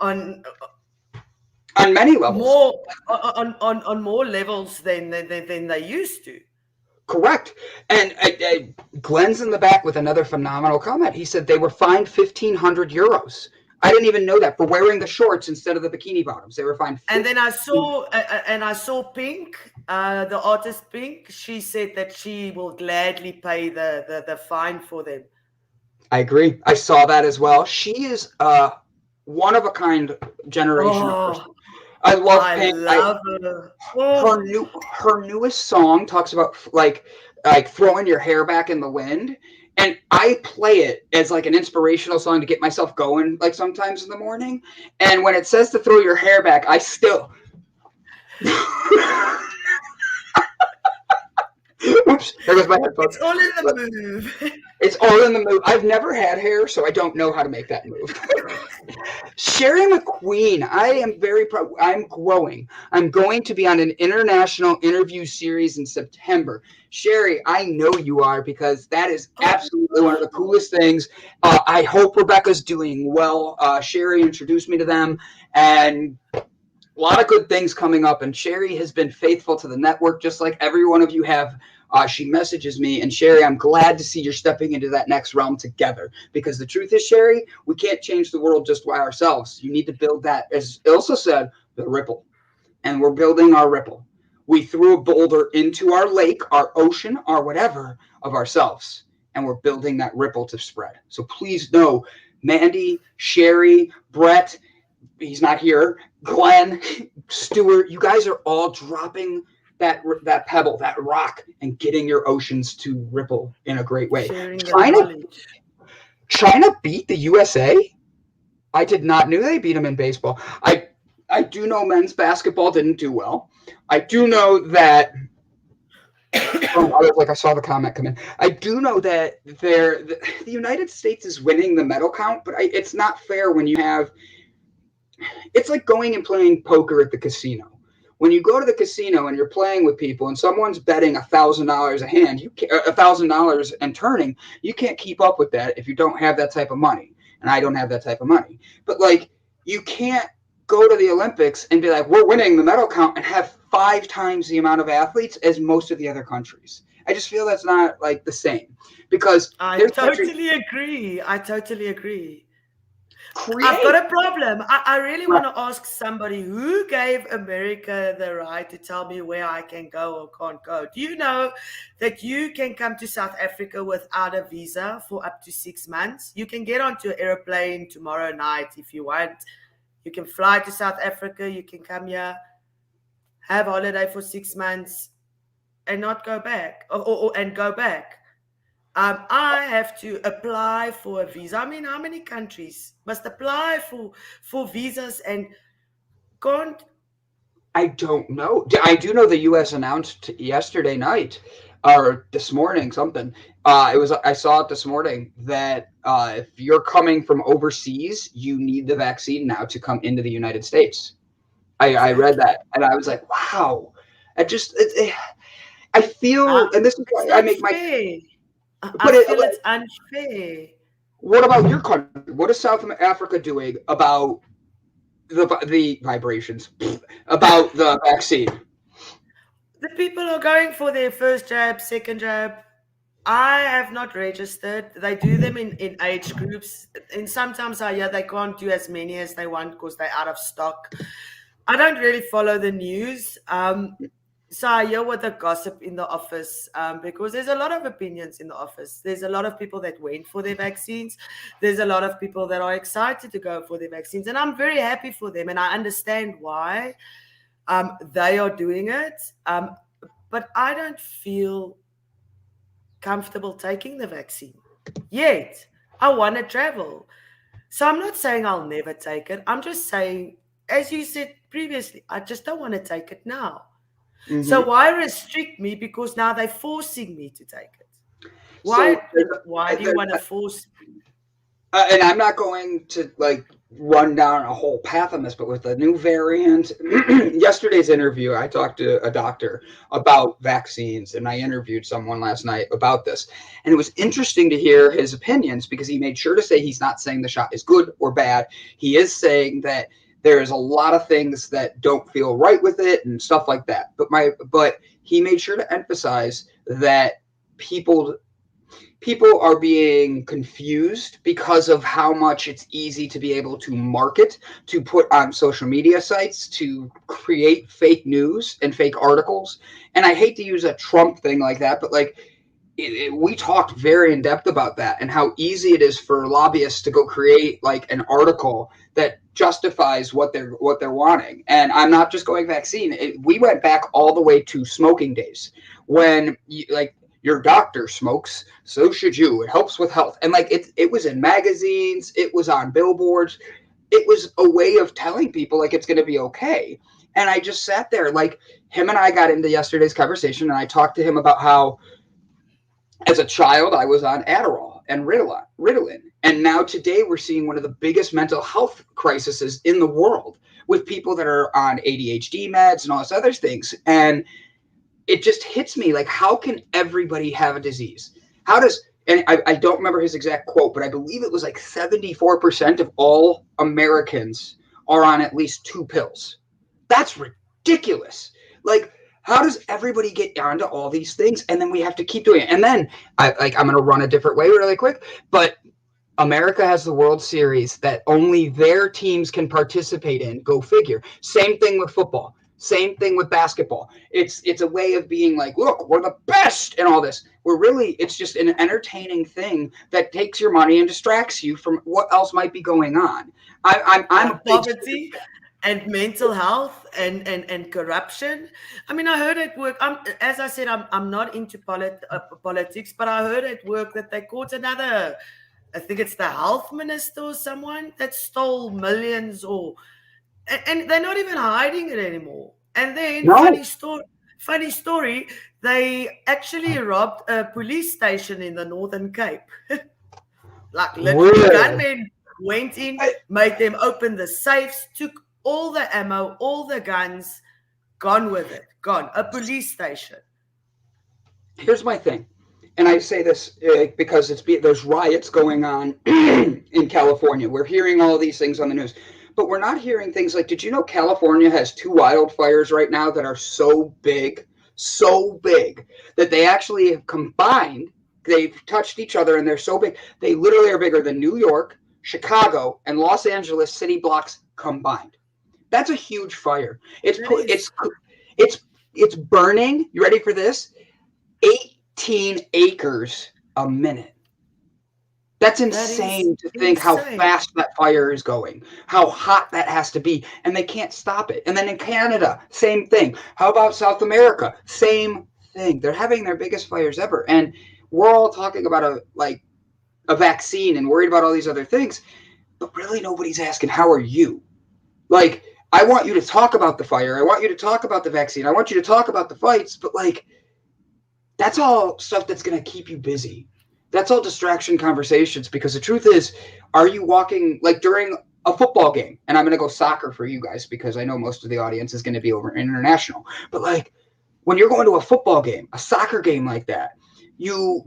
on many levels. More on more levels than they used to. Correct. And Glenn's in the back with another phenomenal comment. He said they were fined 1,500 euros. I didn't even know that for wearing the shorts instead of the bikini bottoms. They were fined. And then I saw Pink, the artist Pink. She said that she will gladly pay the fine for them. I agree. I saw that as well. She is one of a kind generation of person. I love Pink. I love her. Oh. Her newest song talks about like throwing your hair back in the wind. And I play it as like an inspirational song to get myself going, like sometimes in the morning. And when it says to throw your hair back, I still. Oops, there goes my headphones. It's all in the move. It's all in the move. I've never had hair, so I don't know how to make that move. Sherry McQueen, I am very proud. I'm growing. I'm going to be on an international interview series in September. Sherry, I know you are because that is absolutely one of the coolest things. I hope Rebecca's doing well. Sherry introduced me to them, and a lot of good things coming up. And Sherry has been faithful to the network, just like every one of you have. She messages me, and Sherry, I'm glad to see you're stepping into that next realm together. Because the truth is, Sherry, we can't change the world just by ourselves. You need to build that, as Ilsa said, the ripple. And we're building our ripple. We threw a boulder into our lake, our ocean, our whatever of ourselves. And we're building that ripple to spread. So please know, Mandy, Sherry, Brett, he's not here, Glenn, Stuart, you guys are all dropping that pebble, that rock, and getting your oceans to ripple in a great way. China beat the USA? I did not know they beat them in baseball. I do know men's basketball didn't do well. I do know that I saw the comment come in. I do know that the United States is winning the medal count, but it's not fair when you have. It's like going and playing poker at the casino. When you go to the casino and you're playing with people and someone's betting $1,000 a hand, $1,000 and turning, you can't keep up with that if you don't have that type of money. And I don't have that type of money. But you can't go to the Olympics and be like, we're winning the medal count and have 5 times the amount of athletes as most of the other countries. I just feel that's not the same because I totally agree. I've got a problem. I really want to ask somebody who gave America the right to tell me where I can go or can't go. Do you know that you can come to South Africa without a visa for up to 6 months? You can get onto an airplane tomorrow night if you want. You can fly to South Africa. You can come here, have a holiday for 6 months, and not go back, and go back. I have to apply for a visa. I mean, how many countries must apply for visas and can't? I don't know. I do know the U.S. announced yesterday night or this morning something. I saw it this morning that if you're coming from overseas, you need the vaccine now to come into the United States. I read that and I was like, wow. I feel, and this is why I make my. I feel it's unfair. What about your country? What is South Africa doing about the vibrations, about the vaccine? The people are going for their first jab, second jab. I have not registered. They do them in age groups. And sometimes I hear they can't do as many as they want because they're out of stock. I don't really follow the news. So I hear what the gossip in the office, because there's a lot of opinions in the office. There's a lot of people that went for their vaccines. There's a lot of people that are excited to go for their vaccines. And I'm very happy for them. And I understand why they are doing it. But I don't feel comfortable taking the vaccine yet. I want to travel. So I'm not saying I'll never take it. I'm just saying, as you said previously, I just don't want to take it now. Mm-hmm. So why restrict me? Because now they're forcing me to take it. Why do you want to force me? And I'm not going to run down a whole path on this, but with the new variant, yesterday's interview, I talked to a doctor about vaccines, and I interviewed someone last night about this. And it was interesting to hear his opinions because he made sure to say he's not saying the shot is good or bad. He is saying that there's a lot of things that don't feel right with it and stuff like that. But he made sure to emphasize that people are being confused because of how much it's easy to be able to market, to put on social media sites, to create fake news and fake articles. And I hate to use a Trump thing like that, but we talked very in depth about that and how easy it is for lobbyists to go create an article that justifies what they're wanting. And I'm not just going vaccine. We went back all the way to smoking days when your doctor smokes, so should you. It helps with health. And it was in magazines, it was on billboards. It was a way of telling people it's going to be okay. And I just sat there, him and I got into yesterday's conversation, and I talked to him about how as a child I was on Adderall and Ritalin. And now today we're seeing one of the biggest mental health crises in the world with people that are on ADHD meds and all these other things. And it just hits me like, how can everybody have a disease? How does, and I don't remember his exact quote, but I believe it was like 74% of all Americans are on at least 2 pills. That's ridiculous. Like, how does everybody get onto all these things? And then we have to keep doing it. And then I'm going to run a different way really quick, but America has the World Series that only their teams can participate in. Go figure. Same thing with football. Same thing with basketball. It's a way of being like, look, we're the best and all this. We're really, it's just an entertaining thing that takes your money and distracts you from what else might be going on. I'm poverty and mental health and corruption. I mean, I heard at work, as I said, I'm not into politics, but I heard at work that they caught another, I think it's the health minister or someone that stole millions, and they're not even hiding it anymore. And then funny story, they actually robbed a police station in the Northern Cape. Like literally, gunmen went in, made them open the safes, took all the ammo, all the guns, gone with it, gone. A police station. Here's my thing. And I say this because there's riots going on in California. We're hearing all these things on the news, but we're not hearing things like, did you know California has 2 wildfires right now that are so big that they actually have combined. They've touched each other and they're so big. They literally are bigger than New York, Chicago, and Los Angeles city blocks combined. That's a huge fire. It's burning. You ready for this? 18 acres a minute. That's insane to think how fast that fire is going, how hot that has to be, and they can't stop it. And then in Canada, same thing. How about South America? Same thing. They're having their biggest fires ever. And we're all talking about a vaccine and worried about all these other things, but really nobody's asking, how are you? Like, I want you to talk about the fire. I want you to talk about the vaccine. I want you to talk about the fights, but like, that's all stuff that's going to keep you busy. That's all distraction conversations, because the truth is, are you walking like during a football game? And I'm going to go soccer for you guys because I know most of the audience is going to be over international. But like when you're going to a football game, a soccer game like that, you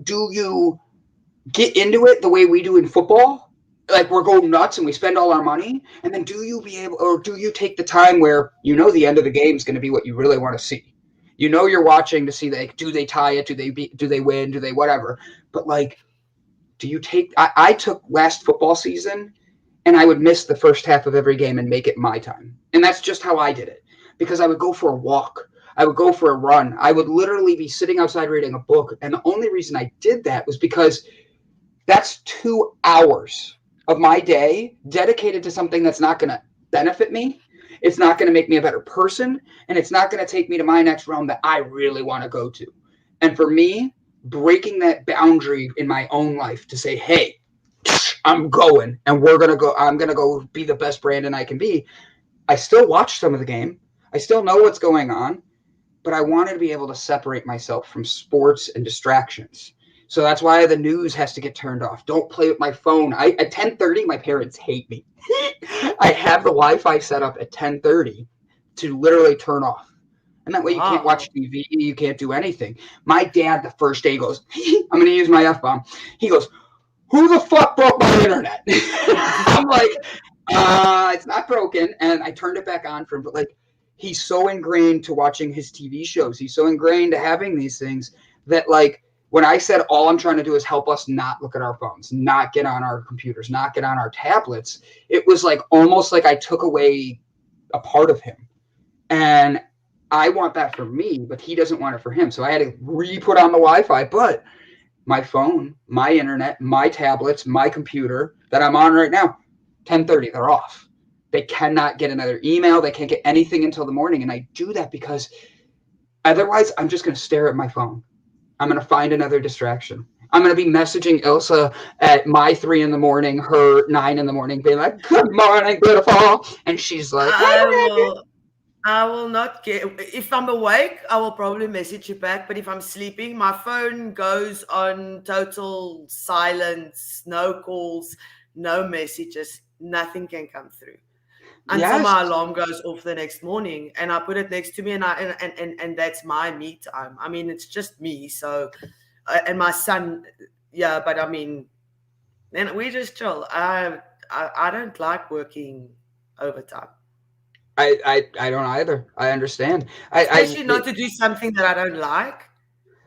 get into it the way we do in football? Like we're going nuts and we spend all our money? And then do you take the time where you know the end of the game is going to be what you really want to see? You know you're watching to see, like, do they tie it? Do they win? Do they whatever? But, like, do you take – I took last football season, and I would miss the first half of every game and make it my time. And that's just how I did it, because I would go for a walk. I would go for a run. I would literally be sitting outside reading a book. And the only reason I did that was because that's 2 hours of my day dedicated to something that's not going to benefit me. It's not going to make me a better person, and it's not going to take me to my next realm that I really want to go to. And for me, breaking that boundary in my own life to say, hey, I'm going, and I'm going to go be the best Brandon I can be. I still watch some of the game. I still know what's going on, but I wanted to be able to separate myself from sports and distractions. So that's why the news has to get turned off. Don't play with my phone. At 10:30, my parents hate me. I have the Wi-Fi set up at 10:30 to literally turn off. And that way you can't watch TV, you can't do anything. My dad, the first day, goes, I'm going to use my F-bomb. He goes, who the fuck broke my internet? I'm like, it's not broken. And I turned it back on for him. But like, he's so ingrained to watching his TV shows. He's so ingrained to having these things that like, when I said all I'm trying to do is help us not look at our phones, not get on our computers, not get on our tablets, it was like almost like I took away a part of him. And I want that for me, but he doesn't want it for him. So I had to re-put on the Wi-Fi. But my phone, my internet, my tablets, my computer that I'm on right now, 10:30, they're off. They cannot get another email. They can't get anything until the morning. And I do that because otherwise I'm just going to stare at my phone. I'm going to find another distraction. I'm going to be messaging Ilsa at my 3 a.m, her 9 a.m, being like, good morning, beautiful. And she's like, I I will not get. If I'm awake, I will probably message you back. But if I'm sleeping, my phone goes on total silence, no calls, no messages, nothing can come through until Yes. my alarm goes off the next morning, and I put it next to me, and that's my me time. I mean, it's just me. So, and my son, yeah. But I mean, then we just chill. I don't like working overtime. I don't either. I understand. Especially not to do something that I don't like.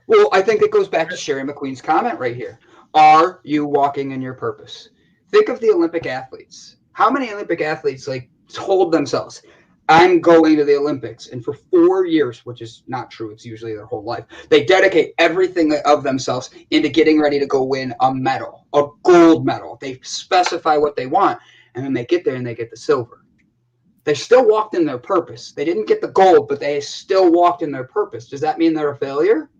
Well, I think it goes back to Sherry McQueen's comment right here. Are you walking in your purpose? Think of the Olympic athletes. How many Olympic athletes like told themselves, I'm going to the Olympics, and for 4 years, which is not true, it's usually their whole life, they dedicate everything of themselves into getting ready to go win a medal, a gold medal. They specify what they want, and then they get there and they get the silver. They still walked in their purpose. They didn't get the gold, but they still walked in their purpose. Does that mean they're a failure?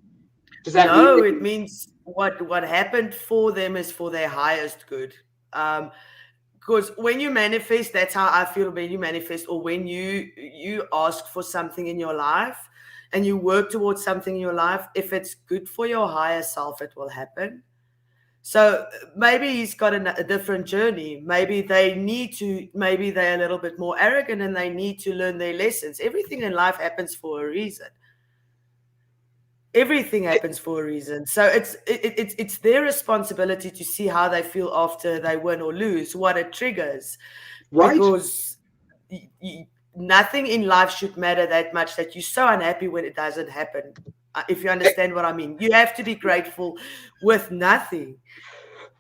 Does that mean No, it means what happened for them is for their highest good. Because when you manifest, that's how I feel when you manifest, or when you ask for something in your life and you work towards something in your life, if it's good for your higher self, it will happen. So maybe he's got a different journey. Maybe they're a little bit more arrogant and they need to learn their lessons. Everything in life happens for a reason. Everything happens for a reason. So it's their responsibility to see how they feel after they win or lose, what it triggers. right? Because nothing in life should matter that much that you're so unhappy when it doesn't happen. If you understand what I mean, you have to be grateful with nothing.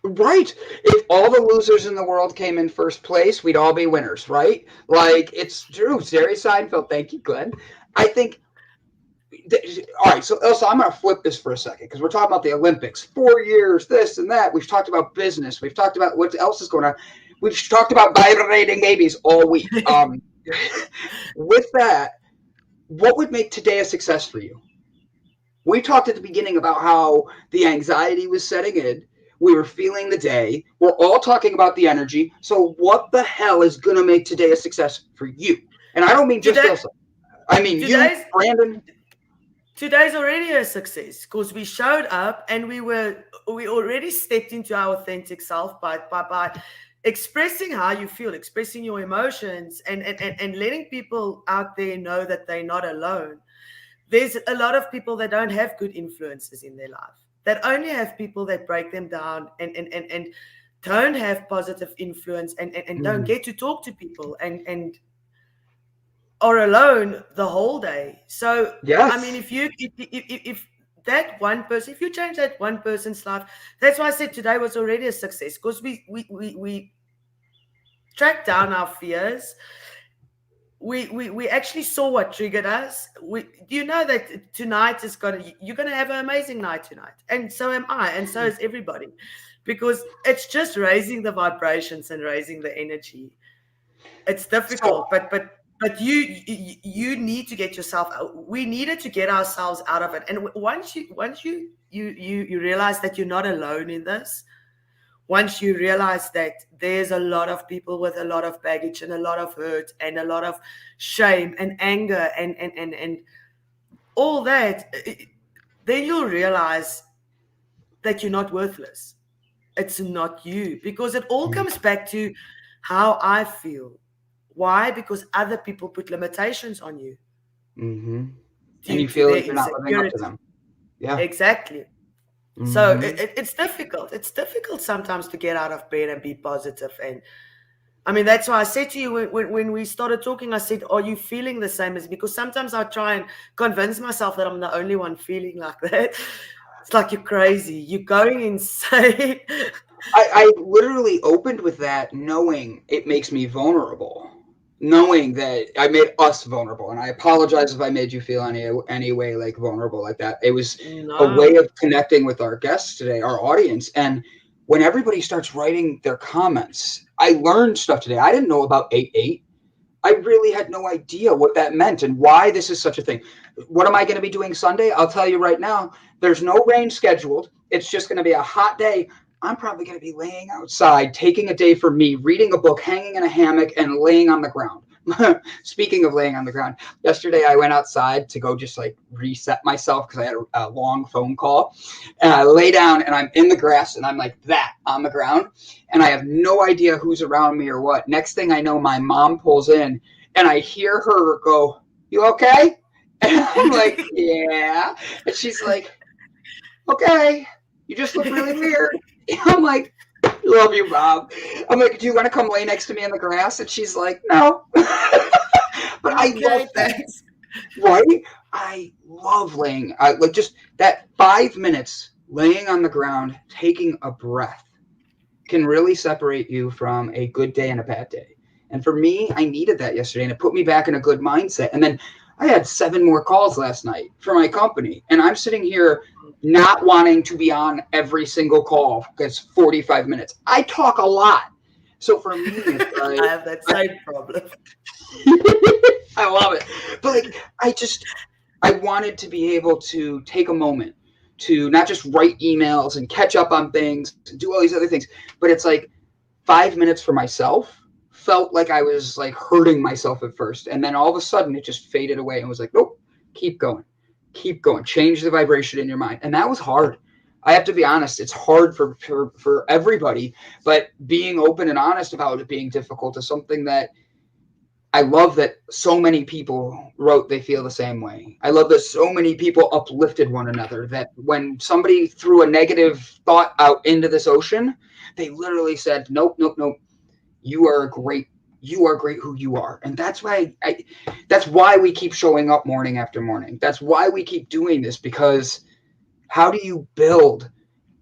Right. If all the losers in the world came in first place, we'd all be winners, right? Like, it's true. Jerry Seinfeld. Thank you, Glenn. I think. All right, so Elsa, I'm going to flip this for a second because we're talking about the Olympics. 4 years, this and that. We've talked about business. We've talked about what else is going on. We've talked about vibrating babies all week. With that, what would make today a success for you? We talked at the beginning about how the anxiety was setting in. We were feeling the day. We're all talking about the energy. So what the hell is going to make today a success for you? And I don't mean just Elsa. I mean you, Brandon. Today's already a success because we showed up and we already stepped into our authentic self by expressing how you feel, expressing your emotions, and letting people out there know that they're not alone. There's a lot of people that don't have good influences in their life, that only have people that break them down and don't have positive influence and don't get to talk to people and are alone the whole day. So yes. I mean, if that one person, if you change that one person's life, that's why I said today was already a success, because we tracked down our fears. We actually saw what triggered us. You know that tonight you're gonna have an amazing night tonight, and so am I, and so is everybody, because it's just raising the vibrations and raising the energy. It's difficult, but you need to get yourself out. We needed to get ourselves out of it, and once you realize that you're not alone in this. Once you realize that there's a lot of people with a lot of baggage and a lot of hurt and a lot of shame and anger and all that, then you'll realize that you're not worthless. It's not you, because it all comes back to how I feel. Why? Because other people put limitations on you. Mm-hmm. And you feel like you're not living up to them. Yeah. Exactly. So it's difficult. It's difficult sometimes to get out of bed and be positive. And I mean, that's why I said to you when we started talking, I said, are you feeling the same as me? Because sometimes I try and convince myself that I'm the only one feeling like that. It's like, you're crazy. You're going insane. I literally opened with that knowing it makes me vulnerable. Knowing that I made us vulnerable, and I apologize if I made you feel any way like vulnerable like that. It was a way of connecting with our guests today, our audience. And when everybody starts writing their comments, I learned stuff today. I didn't know about 8-8. I really had no idea what that meant and why this is such a thing. What am I going to be doing Sunday? I'll tell you right now, there's no rain scheduled. It's just going to be a hot day. I'm probably going to be laying outside, taking a day for me, reading a book, hanging in a hammock, and laying on the ground. Speaking of laying on the ground, yesterday I went outside to go just like reset myself because I had a long phone call, and I lay down and I'm in the grass and I'm like that on the ground, and I have no idea who's around me or what. Next thing I know, my mom pulls in and I hear her go, "You okay?" And I'm like, "Yeah," and she's like, "Okay, you just look really weird." I'm like, "Love you, Mom." I'm like, "Do you want to come lay next to me in the grass?" And she's like, "No." But I love that, thanks. right? I love laying, like just that 5 minutes laying on the ground, taking a breath can really separate you from a good day and a bad day. And for me, I needed that yesterday, and it put me back in a good mindset. And then I had 7 more calls last night for my company, and I'm sitting here not wanting to be on every single call because 45 minutes. I talk a lot. So for me, it's I like, have that same problem. I love it. But like, I wanted to be able to take a moment to not just write emails and catch up on things and do all these other things, but it's like 5 minutes for myself felt like I was like hurting myself at first. And then all of a sudden it just faded away and was like, nope, keep going, change the vibration in your mind. And that was hard. I have to be honest, it's hard for everybody, but being open and honest about it being difficult is something that I love that so many people wrote they feel the same way. I love that so many people uplifted one another, that when somebody threw a negative thought out into this ocean, they literally said, nope, nope, nope. You are great. You are great who you are. And that's why that's why we keep showing up morning after morning. That's why we keep doing this, because how do you build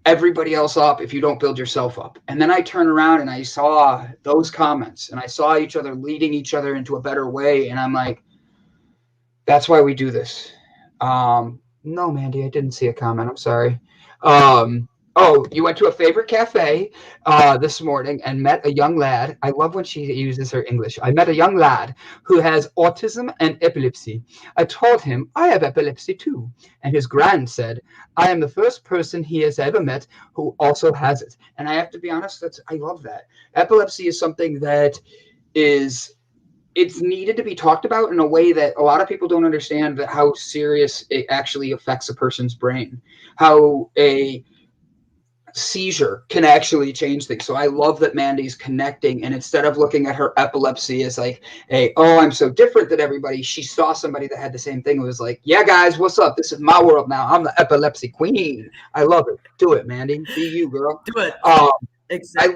everybody else up if you don't build yourself up? And then I turned around and I saw those comments and I saw each other leading each other into a better way. And I'm like, that's why we do this. No, Mandy, I didn't see a comment. I'm sorry. Oh, you went to a favorite cafe this morning and met a young lad. I love when she uses her English. I met a young lad who has autism and epilepsy. I told him I have epilepsy too. And his grand said, I am the first person he has ever met who also has it. And I have to be honest, I love that. Epilepsy is something that it's needed to be talked about in a way that a lot of people don't understand, that how serious it actually affects a person's brain, how a seizure can actually change things. So I love that Mandy's connecting, and instead of looking at her epilepsy as like, hey, oh, I'm so different than everybody, she saw somebody that had the same thing and was like, yeah, guys, what's up? This is my world now. I'm the epilepsy queen. I love it. Do it, Mandy. Be you, girl. Do it. Exactly.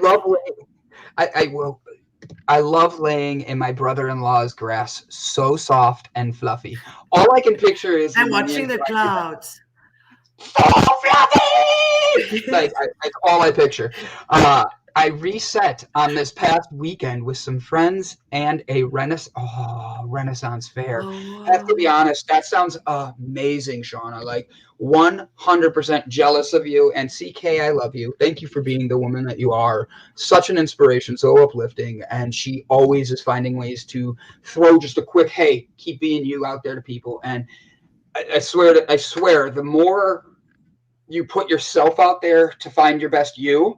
I love laying in my brother-in-law's grass, so soft and fluffy. All I can picture is I'm watching the clouds. So fluffy! Like, that's all I picture. I reset on this past weekend with some friends and a Renaissance fair. Oh, wow. I have to be honest, that sounds amazing, Shauna. Like 100% jealous of you. And CK, I love you. Thank you for being the woman that you are. Such an inspiration, so uplifting. And she always is finding ways to throw just a quick, hey, keep being you out there to people. And I swear, the more you put yourself out there to find your best you,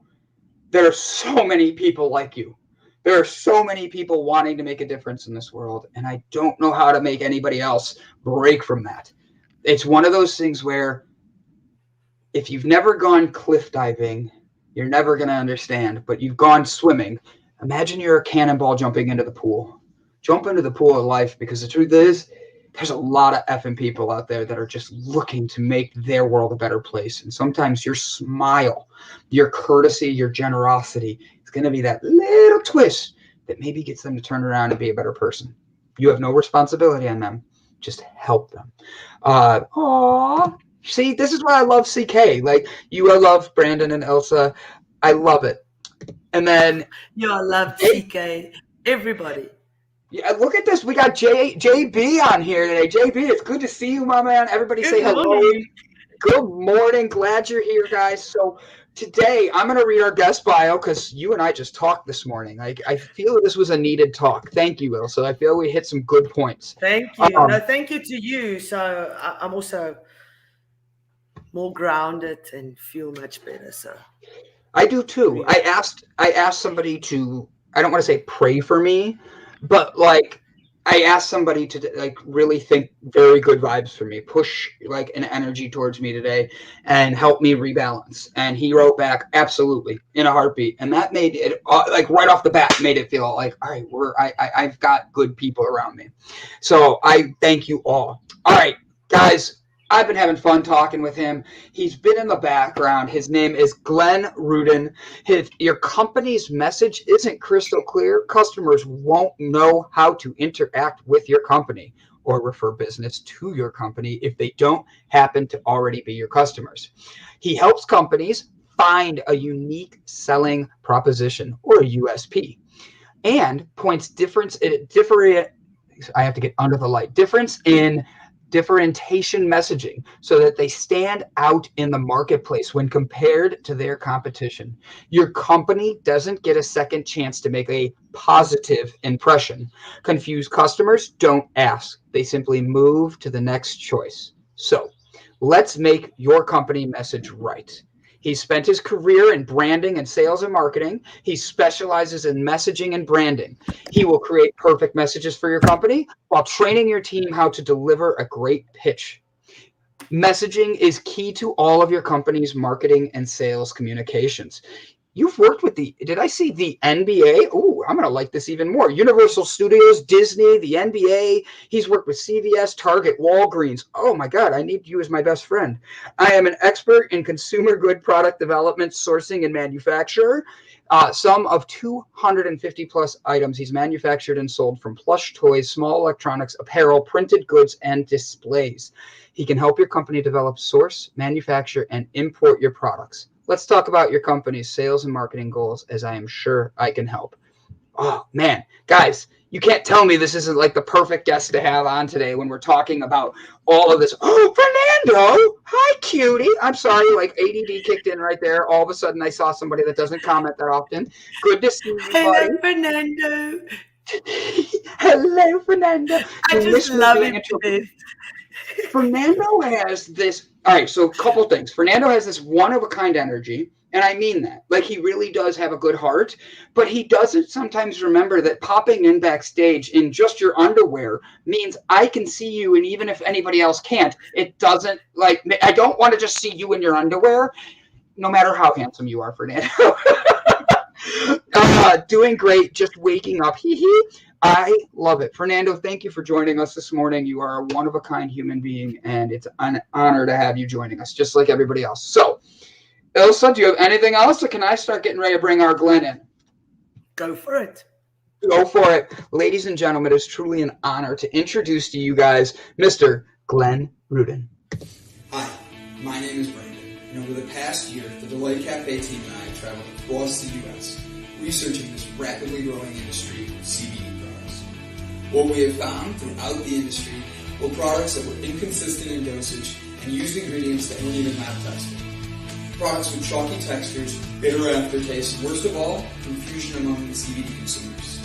there are so many people like you. There are so many people wanting to make a difference in this world, and I don't know how to make anybody else break from that. It's one of those things where if you've never gone cliff diving, you're never going to understand, but you've gone swimming. Imagine you're a cannonball jumping into the pool. Jump into the pool of life, because the truth is, there's a lot of effing people out there that are just looking to make their world a better place. And sometimes your smile, your courtesy, your generosity is going to be that little twist that maybe gets them to turn around and be a better person. You have no responsibility on them. Just help them. See, this is why I love CK. Like, I love Brandon and Elsa. I love it. And then... I love CK. Everybody. Yeah, look at this. We got JB on here today. JB, it's good to see you, my man. Everybody say hello. Good morning. Glad you're here, guys. So today I'm going to read our guest bio, because you and I just talked this morning. I feel that this was a needed talk. Thank you, Ilsa. I feel we hit some good points. Thank you. No, thank you to you. So I'm also more grounded and feel much better. So I do too. I asked somebody to, I don't want to say pray for me, but like I asked somebody to like really think very good vibes for me, push like an energy towards me today and help me rebalance. And he wrote back, absolutely, in a heartbeat. And that made it like right off the bat made it feel like, all right, I've got good people around me. So I thank you all. All right, guys. I've been having fun talking with him. He's been in the background. His name is Glenn Rudin. Your company's message isn't crystal clear. Customers won't know how to interact with your company or refer business to your company if they don't happen to already be your customers. He helps companies find a unique selling proposition or a USP and points I have to get under the light. Difference in differentiation messaging so that they stand out in the marketplace when compared to their competition. Your company doesn't get a second chance to make a positive impression. Confused customers don't ask. They simply move to the next choice. So let's make your company message right. He spent his career in branding and sales and marketing. He specializes in messaging and branding. He will create perfect messages for your company while training your team how to deliver a great pitch. Messaging is key to all of your company's marketing and sales communications. You've worked with did I see the NBA? Oh, I'm going to like this even more. Universal Studios, Disney, the NBA. He's worked with CVS, Target, Walgreens. Oh my God, I need you as my best friend. I am an expert in consumer good product development, sourcing, and manufacture. Some of 250 plus items he's manufactured and sold, from plush toys, small electronics, apparel, printed goods, and displays. He can help your company develop, source, manufacture, and import your products. Let's talk about your company's sales and marketing goals, as I am sure I can help. Oh, man. Guys, you can't tell me this isn't like the perfect guest to have on today when we're talking about all of this. Oh, Fernando. Hi, cutie. I'm sorry, like ADD kicked in right there. All of a sudden, I saw somebody that doesn't comment that often. Good to see you, Hello, buddy. Fernando. Hello, Fernando. I just love him to this. Fernando has this. All right, so a couple things. Fernando has this one-of-a-kind energy, and I mean that. Like, he really does have a good heart, but he doesn't sometimes remember that popping in backstage in just your underwear means I can see you, and even if anybody else can't, it doesn't, like, I don't want to just see you in your underwear, no matter how handsome you are, Fernando. Doing great, just waking up. I love it. Fernando, thank you for joining us this morning. You are a one-of-a-kind human being, and it's an honor to have you joining us, just like everybody else. So, Ilsa, do you have anything else, or can I start getting ready to bring our Glenn in? Go for it. Go for it. Ladies and gentlemen, it is truly an honor to introduce to you guys Mr. Glenn Rudin. Hi, my name is Brandon, and over the past year, the Delight Cafe team and I traveled across the U.S. researching this rapidly growing industry of CBD products. What we have found throughout the industry were products that were inconsistent in dosage and used ingredients that weren't even lab tested. Products with chalky textures, bitter aftertaste, and worst of all, confusion among the CBD consumers.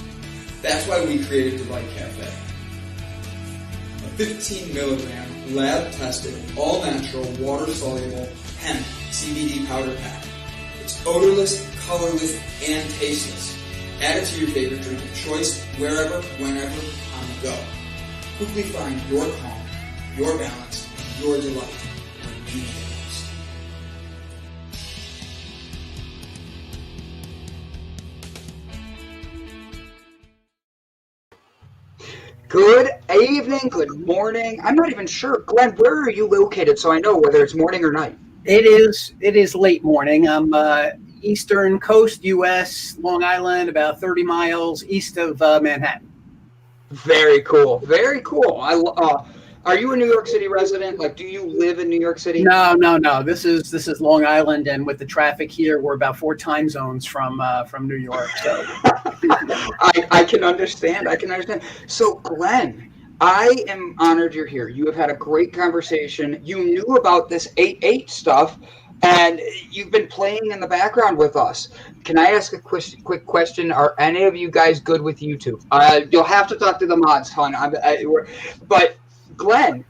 That's why we created Delight Cafe. A 15 milligram, lab-tested, all-natural, water-soluble hemp CBD powder pack. It's odorless, colorless, and tasteless. Add it to your favorite drink of choice, wherever, whenever, on the go. Quickly find your calm, your balance, and your delight when you need it most. Good evening, good morning. I'm not even sure. Glenn, where are you located so I know whether it's morning or night? It is late morning. I'm Eastern Coast, U.S., Long Island, about 30 miles east of Manhattan. Very cool. Very cool. Are you a New York City resident? Like, do you live in New York City? No. This is Long Island, and with the traffic here, we're about 4 time zones from New York. So I can understand. So, Glenn, I am honored you're here. You have had a great conversation. You knew about this 8-8 stuff, and you've been playing in the background with us. Can I ask a quick question? Are any of you guys good with YouTube? You'll have to talk to the mods, hon. But Glenn,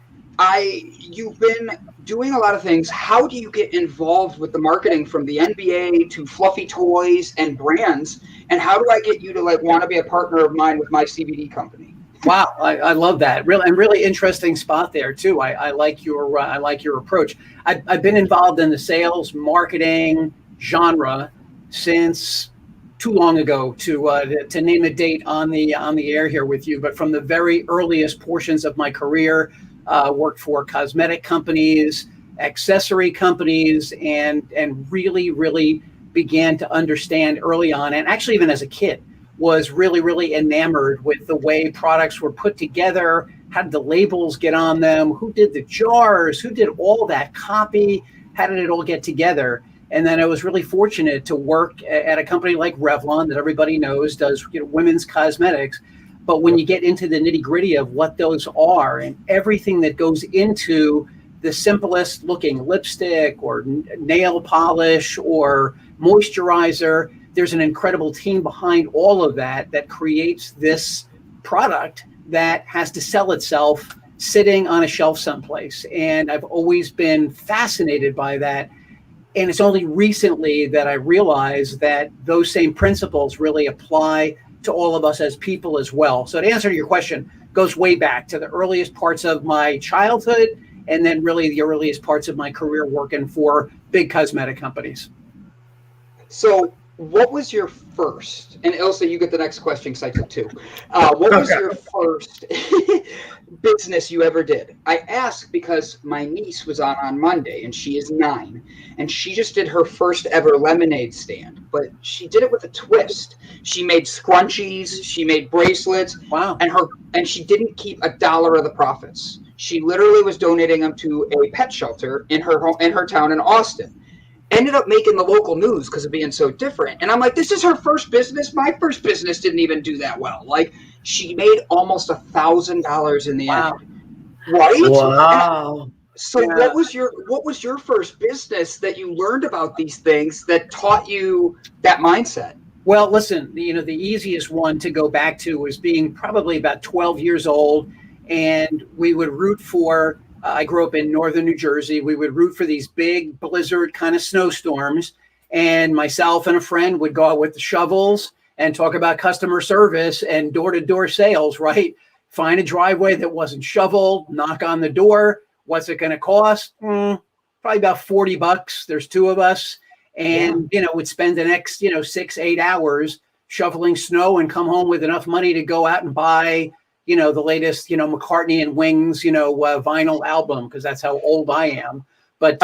you've been doing a lot of things. How do you get involved with the marketing from the NBA to fluffy toys and brands? And how do I get you to want to be a partner of mine with my CBD company? Wow, I love that. Really interesting spot there too. I like your approach. I've been involved in the sales marketing genre since too long ago to name a date on the air here with you. But from the very earliest portions of my career, worked for cosmetic companies, accessory companies, and really began to understand early on, and actually even as a kid, was really enamored with the way products were put together. How did the labels get on them? Who did the jars? Who did all that copy? How did it all get together? And then I was really fortunate to work at a company like Revlon that everybody knows does women's cosmetics. But when you get into the nitty gritty of what those are and everything that goes into the simplest looking lipstick or nail polish or moisturizer, there's an incredible team behind all of that creates this product that has to sell itself sitting on a shelf someplace. And I've always been fascinated by that. And it's only recently that I realized that those same principles really apply to all of us as people as well. So to answer your question, goes way back to the earliest parts of my childhood and then really the earliest parts of my career working for big cosmetic companies. So what was your first, and Ilsa, you get the next question because I took two. What was your first business you ever did? I ask because my niece was on Monday, and she is 9, and she just did her first ever lemonade stand, but she did it with a twist. She made scrunchies, she made bracelets, wow, and she didn't keep $1 of the profits. She literally was donating them to a pet shelter in her town in Austin. Ended up making the local news because of being so different. And I'm like, this is her first business. My first business didn't even do that well. Like, she made almost $1,000 in the end. Right? Wow. So what was your first business that you learned about these things that taught you that mindset? Well, listen, the easiest one to go back to was being probably about 12 years old. And we would root for I grew up in northern New Jersey. We would root for these big blizzard kind of snowstorms. And myself and a friend would go out with the shovels and talk about customer service and door-to-door sales, right? Find a driveway that wasn't shoveled, knock on the door. What's it going to cost? Probably about $40. There's 2 of us. And, we'd spend the next, 6-8 hours shoveling snow and come home with enough money to go out and buy the latest, McCartney and Wings, vinyl album, because that's how old I am. But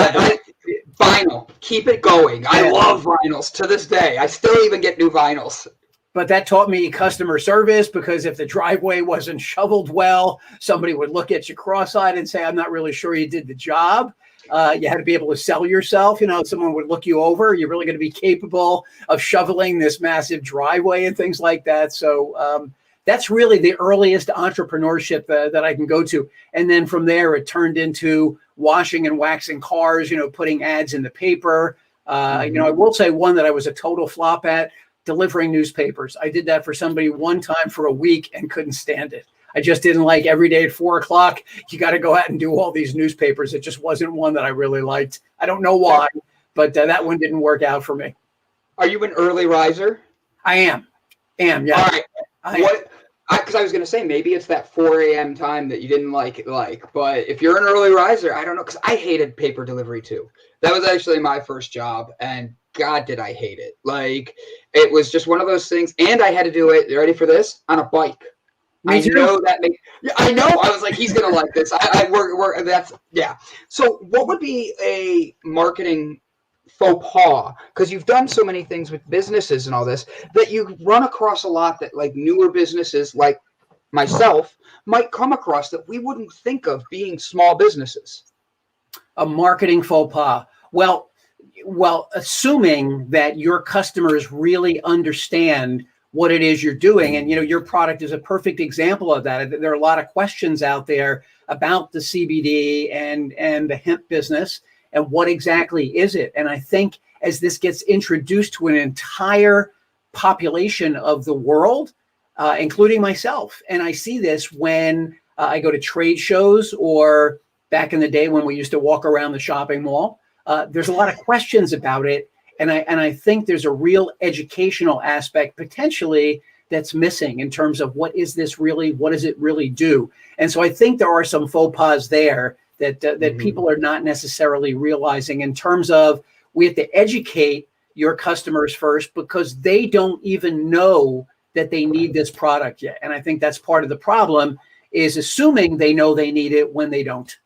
vinyl, keep it going. I love vinyls to this day. I still even get new vinyls. But that taught me customer service, because if the driveway wasn't shoveled well, somebody would look at you cross-eyed and say, I'm not really sure you did the job. You had to be able to sell yourself. Someone would look you over. You're really going to be capable of shoveling this massive driveway and things like that. So, that's really the earliest entrepreneurship that I can go to. And then from there, it turned into washing and waxing cars, putting ads in the paper. I will say one that I was a total flop at, delivering newspapers. I did that for somebody one time for a week and couldn't stand it. I just didn't like every day at 4:00. You got to go out and do all these newspapers. It just wasn't one that I really liked. I don't know why, but that one didn't work out for me. Are you an early riser? I am. Yeah. All right. Because I was going to say, maybe it's that 4 a.m. time that you didn't like. But if you're an early riser, I don't know, because I hated paper delivery too. That was actually my first job, and God, did I hate it. It was just one of those things, and I had to do it, you ready for this, on a bike. I know. I was like, he's going to like this. So what would be a marketing faux pas, because you've done so many things with businesses and all this, that you run across a lot that newer businesses like myself might come across that we wouldn't think of being small businesses? A marketing faux pas. Well, assuming that your customers really understand what it is you're doing. And, your product is a perfect example of that. There are a lot of questions out there about the CBD and the hemp business. And what exactly is it? And I think as this gets introduced to an entire population of the world, including myself, and I see this when I go to trade shows or back in the day when we used to walk around the shopping mall, there's a lot of questions about it. And I think there's a real educational aspect potentially that's missing in terms of what is this really, what does it really do? And so I think there are some faux pas there that people are not necessarily realizing in terms of we have to educate your customers first because they don't even know that they need this product yet. And I think that's part of the problem is assuming they know they need it when they don't.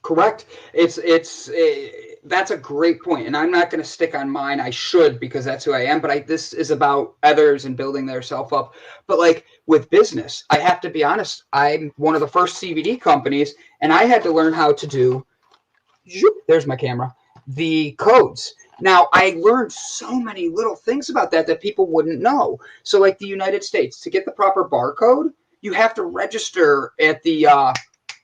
Correct. That's a great point, and I'm not going to stick on mine. I should because that's who I am. But this is about others and building their self up. But like with business, I have to be honest. I'm one of the first CBD companies, and I had to learn how to do. There's my camera. The codes. Now I learned so many little things about that people wouldn't know. So like the United States, to get the proper barcode, you have to register at the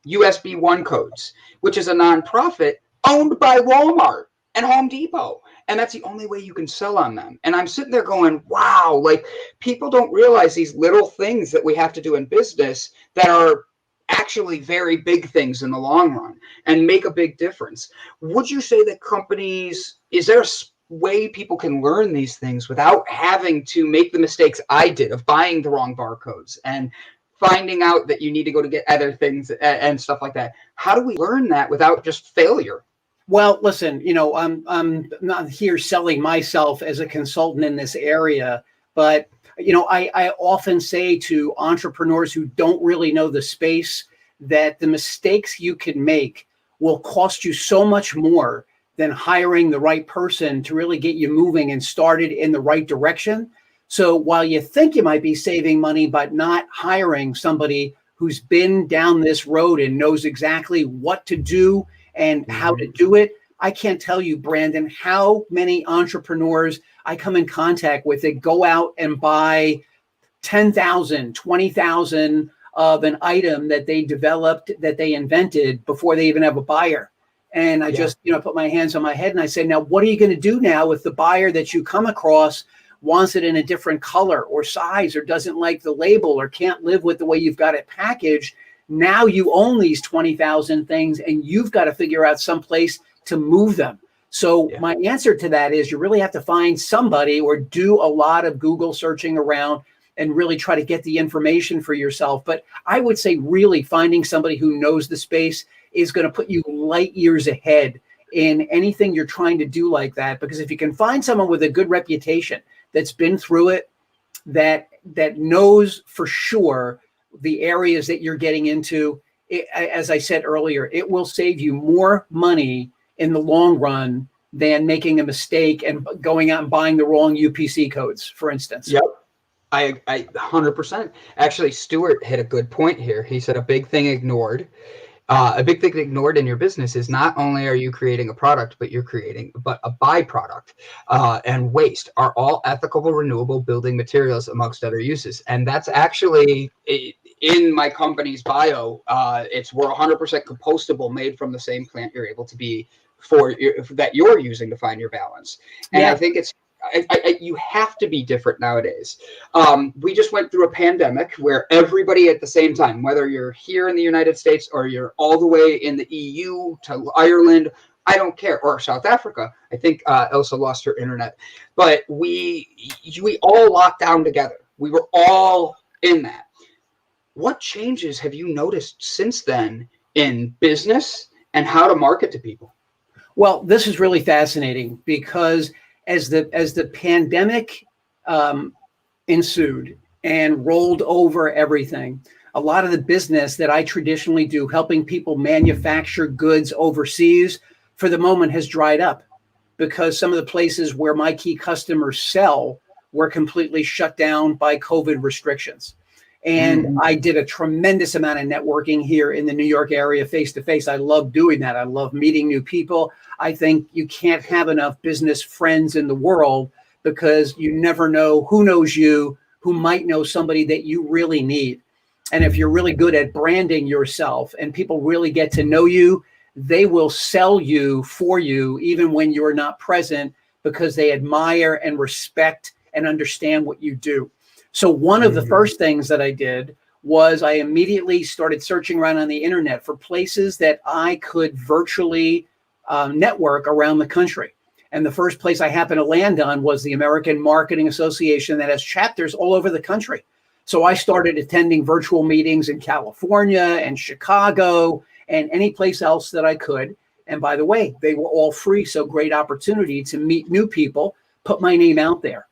USB 1 codes, which is a nonprofit owned by Walmart and Home Depot. And that's the only way you can sell on them. And I'm sitting there going, wow, like people don't realize these little things that we have to do in business that are actually very big things in the long run and make a big difference. Would you say that companies, is there a way people can learn these things without having to make the mistakes I did of buying the wrong barcodes and finding out that you need to go to get other things and stuff like that? How do we learn that without just failure? Well, listen, you know, I'm not here selling myself as a consultant in this area, but, you know, I often say to entrepreneurs who don't really know the space that the mistakes you can make will cost you so much more than hiring the right person to really get you moving and started in the right direction. So while you think you might be saving money, but not hiring somebody who's been down this road and knows exactly what to do and how to do it, I can't tell you, Brandon, how many entrepreneurs I come in contact with that go out and buy 10,000, 20,000 of an item that they developed, that they invented before they even have a buyer. And I just, you know, put my hands on my head and I say, now, what are you going to do now if the buyer that you come across wants it in a different color or size or doesn't like the label or can't live with the way you've got it packaged? Now you own these 20,000 things and you've got to figure out some place to move them. So my answer to that is you really have to find somebody or do a lot of Google searching around and really try to get the information for yourself. But I would say really finding somebody who knows the space is going to put you light years ahead in anything you're trying to do like that. Because if you can find someone with a good reputation that's been through it, that knows for sure the areas that you're getting into, as I said earlier, it will save you more money in the long run than making a mistake and going out and buying the wrong UPC codes, for instance. Yep. I 100%. Actually, Stuart hit a good point here. He said a big thing ignored. A big thing ignored in your business is not only are you creating a product, but you're creating a byproduct. And waste are all ethical, renewable building materials amongst other uses. And that's actually in my company's bio. We're 100% compostable, made from the same plant you're able to be that you're using to find your balance. And I think you have to be different nowadays. We just went through a pandemic where everybody at the same time, whether you're here in the United States or you're all the way in the EU to Ireland, I don't care, or South Africa. I think Elsa lost her internet, but we all locked down together. We were all in that. What changes have you noticed since then in business and how to market to people? Well, this is really fascinating because as the pandemic ensued and rolled over everything, a lot of the business that I traditionally do, helping people manufacture goods overseas, for the moment has dried up because some of the places where my key customers sell were completely shut down by COVID restrictions. And I did a tremendous amount of networking here in the New York area, face to face. I love doing that. I love meeting new people. I think you can't have enough business friends in the world because you never know who knows you, who might know somebody that you really need. And if you're really good at branding yourself and people really get to know you, they will sell you for you even when you're not present because they admire and respect and understand what you do. So one of the first things that I did was I immediately started searching around on the internet for places that I could virtually network around the country. And the first place I happened to land on was the American Marketing Association that has chapters all over the country. So I started attending virtual meetings in California and Chicago and any place else that I could. And by the way, they were all free. So great opportunity to meet new people, put my name out there.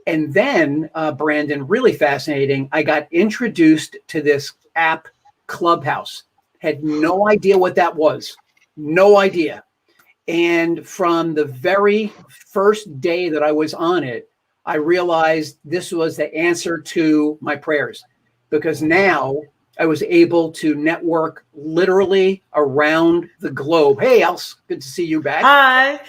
And then, Brandon, really fascinating, I got introduced to this app, Clubhouse. Had no idea what that was. No idea. And from the very first day that I was on it, I realized this was the answer to my prayers, because now I was able to network literally around the globe. Hey, Els, good to see you back. Hi.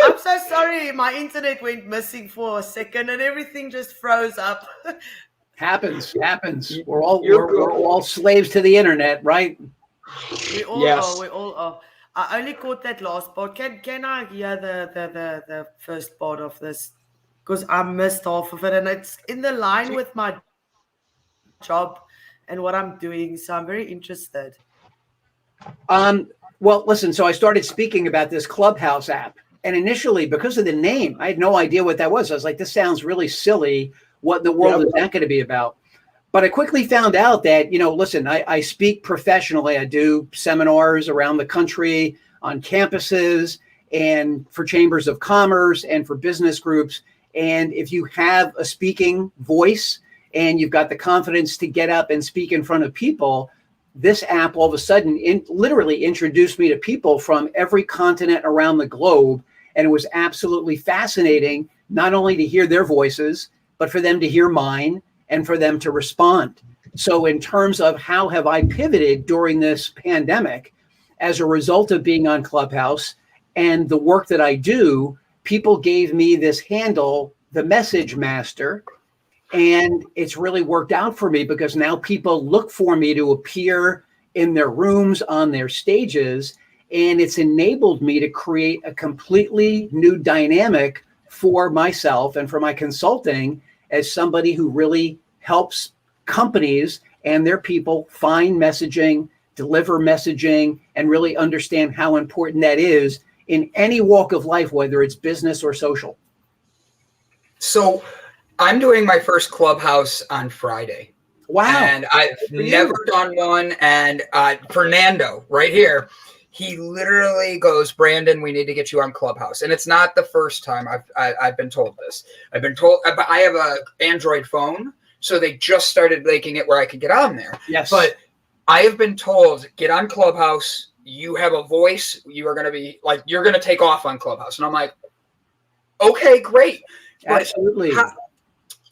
I'm so sorry. My internet went missing for a second and everything just froze up. Happens. We're all slaves to the internet, right? We all are. I only caught that last part. Can I hear the first part of this? Because I missed half of it, and it's in the line with my job and what I'm doing. So I'm very interested. Well, listen, so I started speaking about this Clubhouse app. And initially, because of the name, I had no idea what that was. I was like, this sounds really silly. What in the world is that going to be about? But I quickly found out that, listen, I speak professionally. I do seminars around the country on campuses and for chambers of commerce and for business groups. And if you have a speaking voice and you've got the confidence to get up and speak in front of people, this app all of a sudden literally introduced me to people from every continent around the globe. And it was absolutely fascinating, not only to hear their voices, but for them to hear mine and for them to respond. So in terms of how have I pivoted during this pandemic, as a result of being on Clubhouse and the work that I do, people gave me this handle, the Message Master. And it's really worked out for me because now people look for me to appear in their rooms, on their stages. And it's enabled me to create a completely new dynamic for myself and for my consulting as somebody who really helps companies and their people find messaging, deliver messaging, and really understand how important that is in any walk of life, whether it's business or social. So I'm doing my first Clubhouse on Friday. Wow. And I've never done one. And Fernando right here, he literally goes, Brandon, we need to get you on Clubhouse. And it's not the first time I've been told this. I've been told, but I have an Android phone, so they just started making it where I could get on there. Yes. But I have been told, get on Clubhouse. You have a voice. You are going to be like, you're going to take off on Clubhouse. And I'm like, okay, great. But absolutely.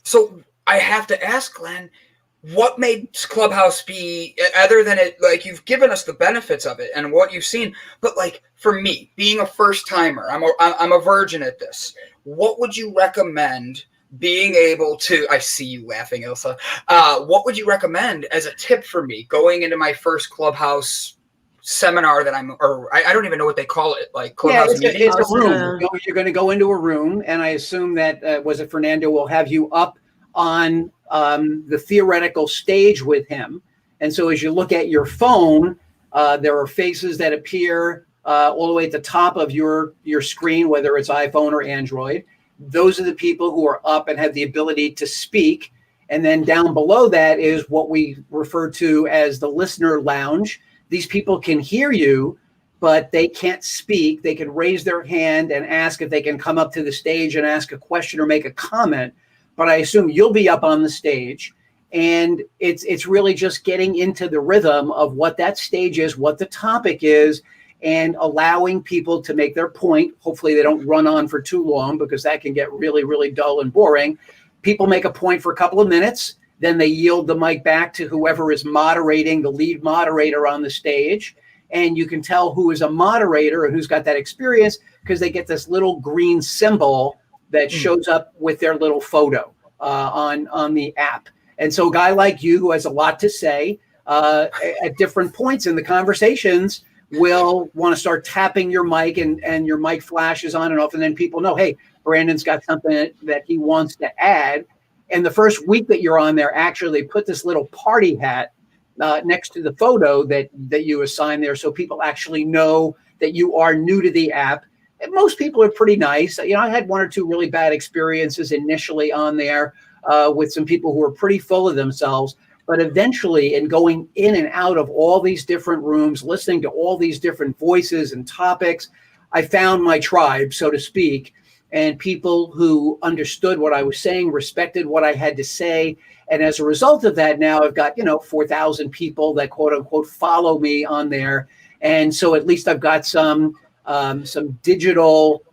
So I have to ask, Glenn, what made Clubhouse be, other than it, like, you've given us the benefits of it and what you've seen, but like for me, being a first timer, I'm a virgin at this. What would you recommend being able to, I see you laughing, Ilsa. What would you recommend as a tip for me going into my first Clubhouse seminar that I don't even know what they call it, like Clubhouse meeting? It's a room. You're going to go into a room, and I assume that, was it Fernando, will have you up on the theoretical stage with him. And so as you look at your phone, there are faces that appear all the way at the top of your screen, whether it's iPhone or Android. Those are the people who are up and have the ability to speak. And then down below that is what we refer to as the listener lounge. These people can hear you, but they can't speak. They can raise their hand and ask if they can come up to the stage and ask a question or make a comment. But I assume you'll be up on the stage, and it's really just getting into the rhythm of what that stage is, what the topic is, and allowing people to make their point. Hopefully they don't run on for too long, because that can get really, really dull and boring. People make a point for a couple of minutes, then they yield the mic back to whoever is moderating, the lead moderator on the stage. And you can tell who is a moderator and who's got that experience because they get this little green symbol that shows up with their little photo on the app. And so a guy like you who has a lot to say at different points in the conversations will want to start tapping your mic, and your mic flashes on and off. And then people know, hey, Brandon's got something that he wants to add. And the first week that you're on there, actually, they put this little party hat next to the photo that you assign there, so people actually know that you are new to the app. most people are pretty nice. You know, I had one or two really bad experiences initially on there with some people who were pretty full of themselves. But eventually, in going in and out of all these different rooms, listening to all these different voices and topics, I found my tribe, so to speak, and people who understood what I was saying, respected what I had to say. And as a result of that, now I've got, 4,000 people that quote unquote follow me on there. And so at least I've got some digital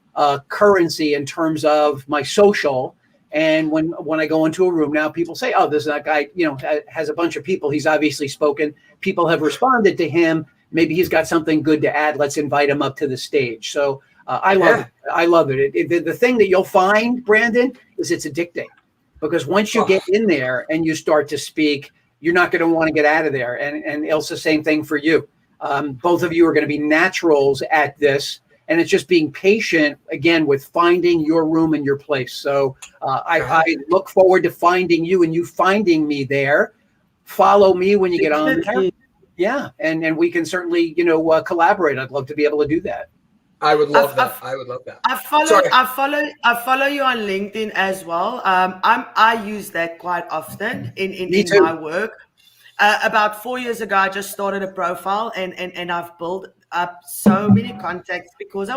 currency in terms of my social. And when I go into a room now, people say, oh, this is that guy, has a bunch of people. He's obviously spoken. People have responded to him. Maybe he's got something good to add. Let's invite him up to the stage. So I love it. I love it. The thing that you'll find, Brandon, is it's addicting. Because once you get in there and you start to speak, you're not going to want to get out of there. And Ilse, same thing for you. Both of you are going to be naturals at this. And it's just being patient, again, with finding your room and your place. So I look forward to finding you and you finding me there. Follow me when you get on there. Yeah. And we can certainly, collaborate. I'd love to be able to do that. I would love that. I would love that. I follow you on LinkedIn as well. I use that quite often in my work. About 4 years ago, I just started a profile and I've built up so many contacts because I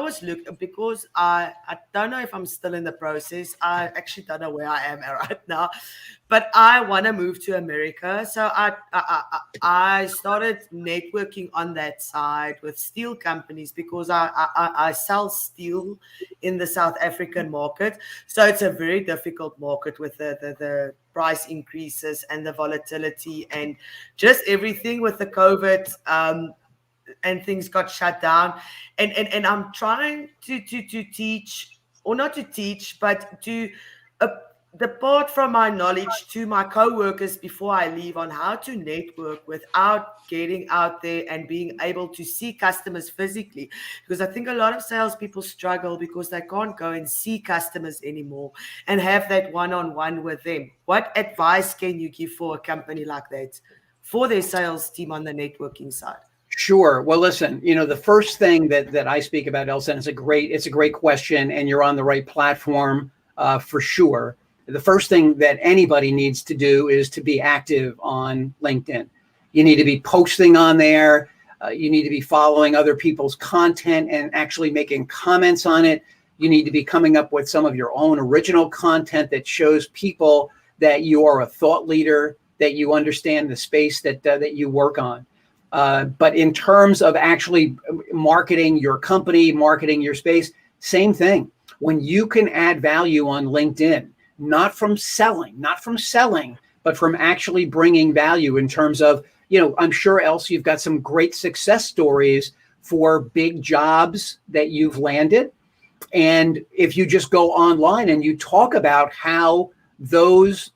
don't know if I'm still in the process. I actually don't know where I am right now, but I want to move to America. So I started networking on that side with steel companies because I sell steel in the South African market. So it's a very difficult market with the price increases and the volatility and just everything with the COVID and things got shut down. And I'm trying to teach, or not to teach, but to depart from my knowledge to my co-workers before I leave on how to network without getting out there and being able to see customers physically. Because I think a lot of salespeople struggle because they can't go and see customers anymore and have that one-on-one with them. What advice can you give for a company like that for their sales team on the networking side? Sure. Well, listen, the first thing that I speak about, Elsa, and it's a great question, and you're on the right platform for sure. The first thing that anybody needs to do is to be active on LinkedIn. You need to be posting on there. You need to be following other people's content and actually making comments on it. You need to be coming up with some of your own original content that shows people that you are a thought leader, that you understand the space that you work on. But in terms of actually marketing your company, marketing your space, same thing. When you can add value on LinkedIn, not from selling, but from actually bringing value in terms of, I'm sure, Elsie, you've got some great success stories for big jobs that you've landed. And if you just go online and you talk about how those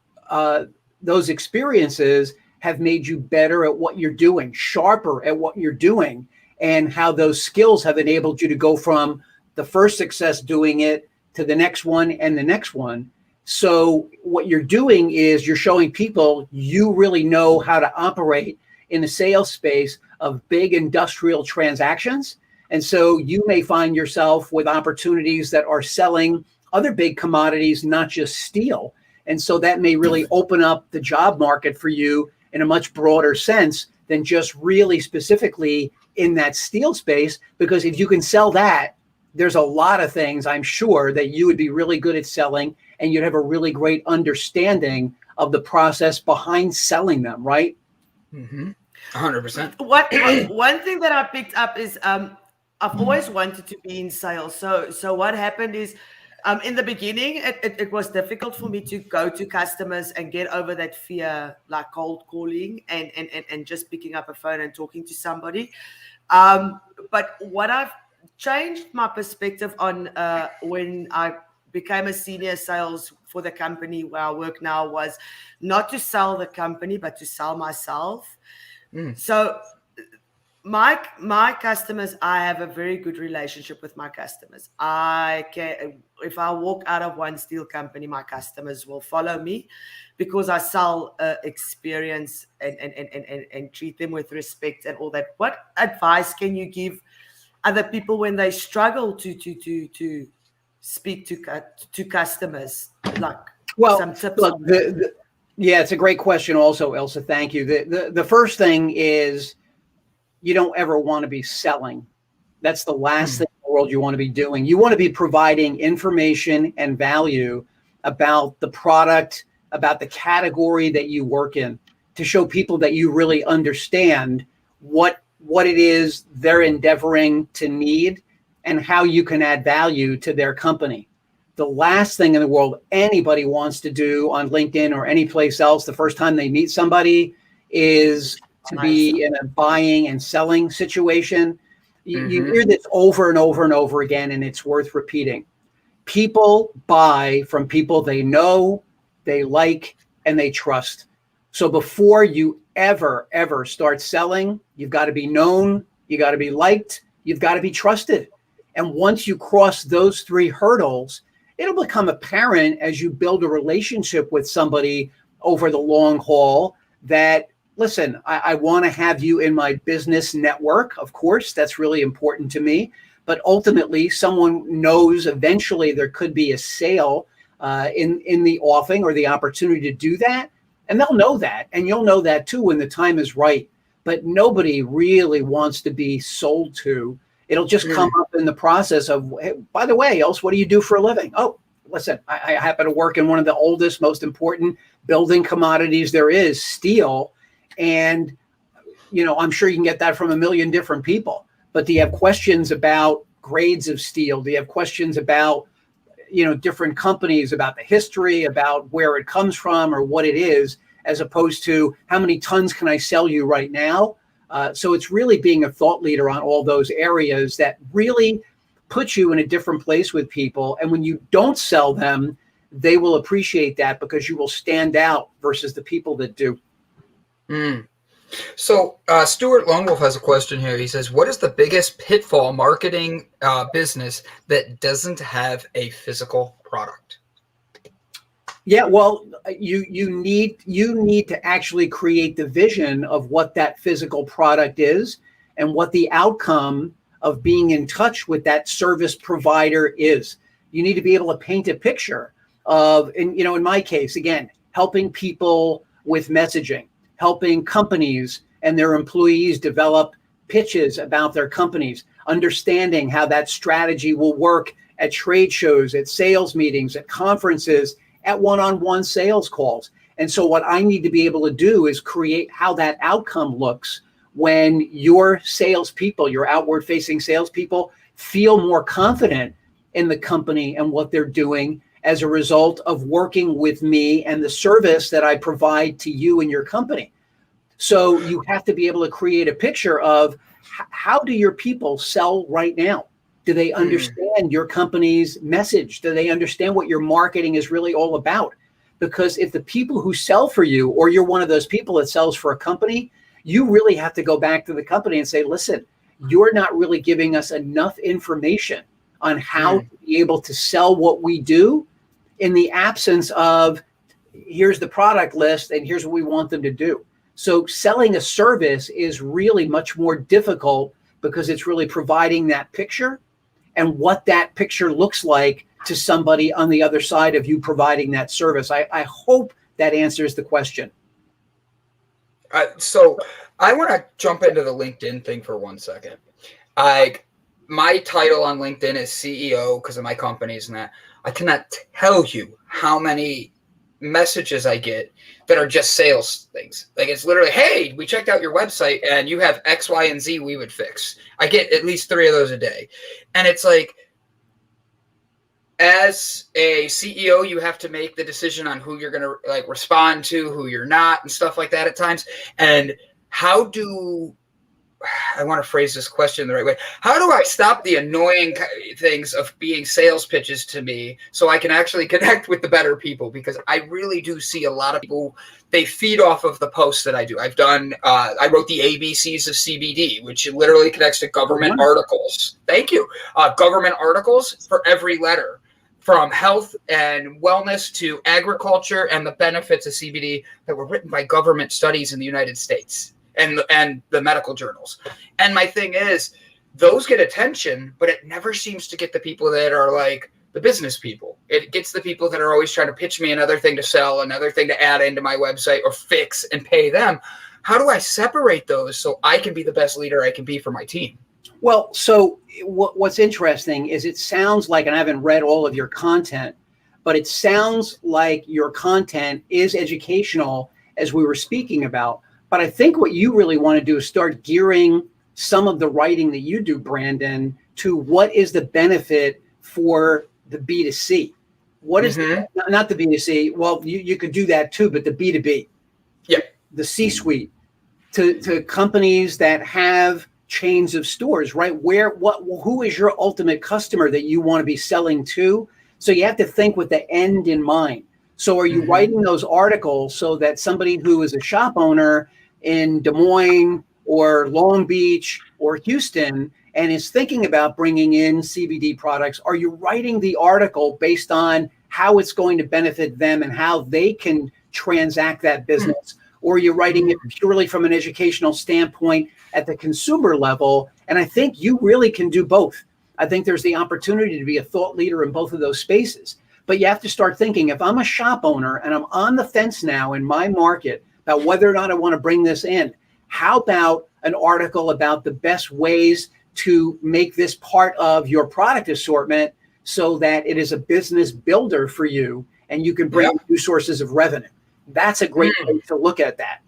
experiences have made you better at what you're doing, sharper at what you're doing, and how those skills have enabled you to go from the first success doing it to the next one and the next one. So what you're doing is you're showing people you really know how to operate in the sales space of big industrial transactions. And so you may find yourself with opportunities that are selling other big commodities, not just steel. And so that may really open up the job market for you in a much broader sense than just really specifically in that steel space. Because if you can sell that, there's a lot of things I'm sure that you would be really good at selling, and you'd have a really great understanding of the process behind selling them, right? 100%. One thing that I picked up is I've always wanted to be in sales. So what happened is in the beginning, it was difficult for me to go to customers and get over that fear, like cold calling and just picking up a phone and talking to somebody. But what I've changed my perspective on when I became a senior sales for the company where I work now was not to sell the company, but to sell myself. So my customers, I have a very good relationship with my customers. If I walk out of one steel company, my customers will follow me because I sell experience and treat them with respect and all that. What advice can you give other people when they struggle to speak to customers, like Well, some tips look, on that? yeah, it's a great question also, Elsa. Thank you. The first thing is you don't ever want to be selling. That's the last thing in the world you want to be doing. You want to be providing information and value about the product, about the category that you work in, to show people that you really understand what it is they're endeavoring to need and how you can add value to their company. The last thing in the world anybody wants to do on LinkedIn or any place else the first time they meet somebody is to be in a buying and selling situation. You hear this over and over and over again, and it's worth repeating. People buy from people they know, they like, and they trust. So before you ever start selling, you've got to be known, you got to be liked, you've got to be trusted. And once you cross those three hurdles, it'll become apparent as you build a relationship with somebody over the long haul that, listen, I want to have you in my business network. Of course, that's really important to me. But ultimately, someone knows eventually there could be a sale in the offing or the opportunity to do that. And they'll know that. And you'll know that too when the time is right. But nobody really wants to be sold to. It'll just come up in the process of, hey, by the way, else, what do you do for a living? Oh, listen, I happen to work in one of the oldest, most important building commodities there is, steel. And, you know, I'm sure you can get that from a million different people. But do you have questions about grades of steel? Do you have questions about, you know, different companies, about the history, about where it comes from or what it is, as opposed to how many tons can I sell you right now? So it's really being a thought leader on all those areas that really put you in a different place with people. And when you don't sell them, they will appreciate that because you will stand out versus the people that do. So Stuart Longwolf has a question here. He says, what is the biggest pitfall marketing business that doesn't have a physical product? Yeah, well, you need to actually create the vision of what that physical product is and what the outcome of being in touch with that service provider is. You need to be able to paint a picture of, and you know, in my case, again, helping people with messaging, helping companies and their employees develop pitches about their companies, understanding how that strategy will work at trade shows, at sales meetings, at conferences, at one-on-one sales calls. And so what I need to be able to do is create how that outcome looks when your salespeople, your outward-facing salespeople, feel more confident in the company and what they're doing as a result of working with me and the service that I provide to you and your company. So you have to be able to create a picture of how do your people sell right now? Do they understand your company's message? Do they understand what your marketing is really all about? Because if the people who sell for you, or you're one of those people that sells for a company, you really have to go back to the company and say, listen, you're not really giving us enough information on how to be able to sell what we do in the absence of here's the product list and here's what we want them to do. So selling a service is really much more difficult because it's really providing that picture and what that picture looks like to somebody on the other side of you providing that service. I hope that answers the question. So I want to jump into the LinkedIn thing for 1 second. My title on LinkedIn is CEO because of my companies and that. I cannot tell you how many messages I get that are just sales things. Like it's literally, hey, we checked out your website and you have X, Y, and Z we would fix. I get at least 3 of those a day. And it's like, as a CEO, you have to make the decision on who you're going to like respond to, who you're not, and stuff like that at times. And how do I want to phrase this question the right way? How do I stop the annoying things of being sales pitches to me so I can actually connect with the better people? Because I really do see a lot of people, they feed off of the posts that I do. I've done, I wrote the ABCs of CBD, which literally connects to government articles. Thank you. Government articles for every letter, from health and wellness to agriculture and the benefits of CBD that were written by government studies in the United States. And the medical journals. And my thing is, those get attention, but it never seems to get the people that are like the business people. It gets the people that are always trying to pitch me another thing to sell, another thing to add into my website or fix and pay them. How do I separate those so I can be the best leader I can be for my team? Well, so what's interesting is it sounds like, and I haven't read all of your content, but it sounds like your content is educational, as we were speaking about. But I think what you really want to do is start gearing some of the writing that you do, Brandon, to what is the benefit for the B2C. What is not the B2C? Well, you could do that too, but the B2B. Yeah. The C-suite to companies that have chains of stores, right? Who is your ultimate customer that you want to be selling to? So you have to think with the end in mind. So are you writing those articles so that somebody who is a shop owner in Des Moines or Long Beach or Houston and is thinking about bringing in CBD products, are you writing the article based on how it's going to benefit them and how they can transact that business? Or are you writing it purely from an educational standpoint at the consumer level? And I think you really can do both. I think there's the opportunity to be a thought leader in both of those spaces. But you have to start thinking, if I'm a shop owner and I'm on the fence now in my market about whether or not I want to bring this in, how about an article about the best ways to make this part of your product assortment so that it is a business builder for you and you can bring new sources of revenue? That's a great way to look at that.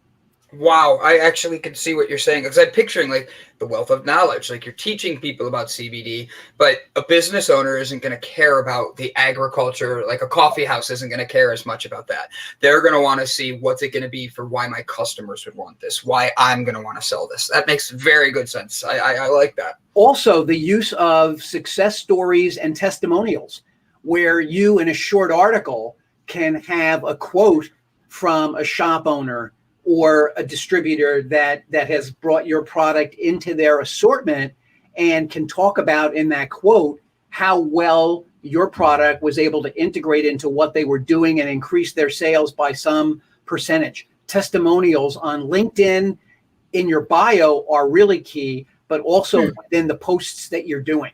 Wow, I actually can see what you're saying, because I'm picturing like the wealth of knowledge, like you're teaching people about CBD, but a business owner isn't going to care about the agriculture, like a coffee house isn't going to care as much about that. They're going to want to see what's it going to be for why my customers would want this, why I'm going to want to sell this. That makes very good sense. I like that. Also, the use of success stories and testimonials, where you in a short article can have a quote from a shop owner or a distributor that has brought your product into their assortment and can talk about in that quote how well your product was able to integrate into what they were doing and increase their sales by some percentage. Testimonials on LinkedIn in your bio are really key, but also within the posts that you're doing.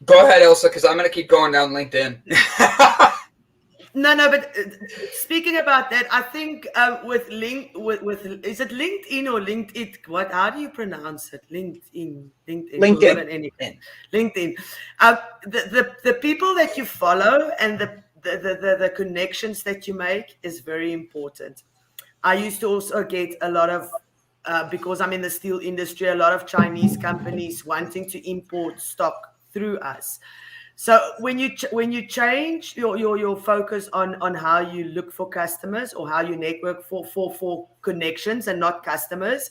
Go ahead, Elsa, because I'm going to keep going down LinkedIn. No, but speaking about that, I think with is it LinkedIn or LinkedIn? How do you pronounce it? LinkedIn. LinkedIn. The people that you follow and the connections that you make is very important. I used to also get a lot of because I'm in the steel industry, a lot of Chinese companies wanting to import stock through us. So when you change your focus on how you look for customers or how you network for connections and not customers,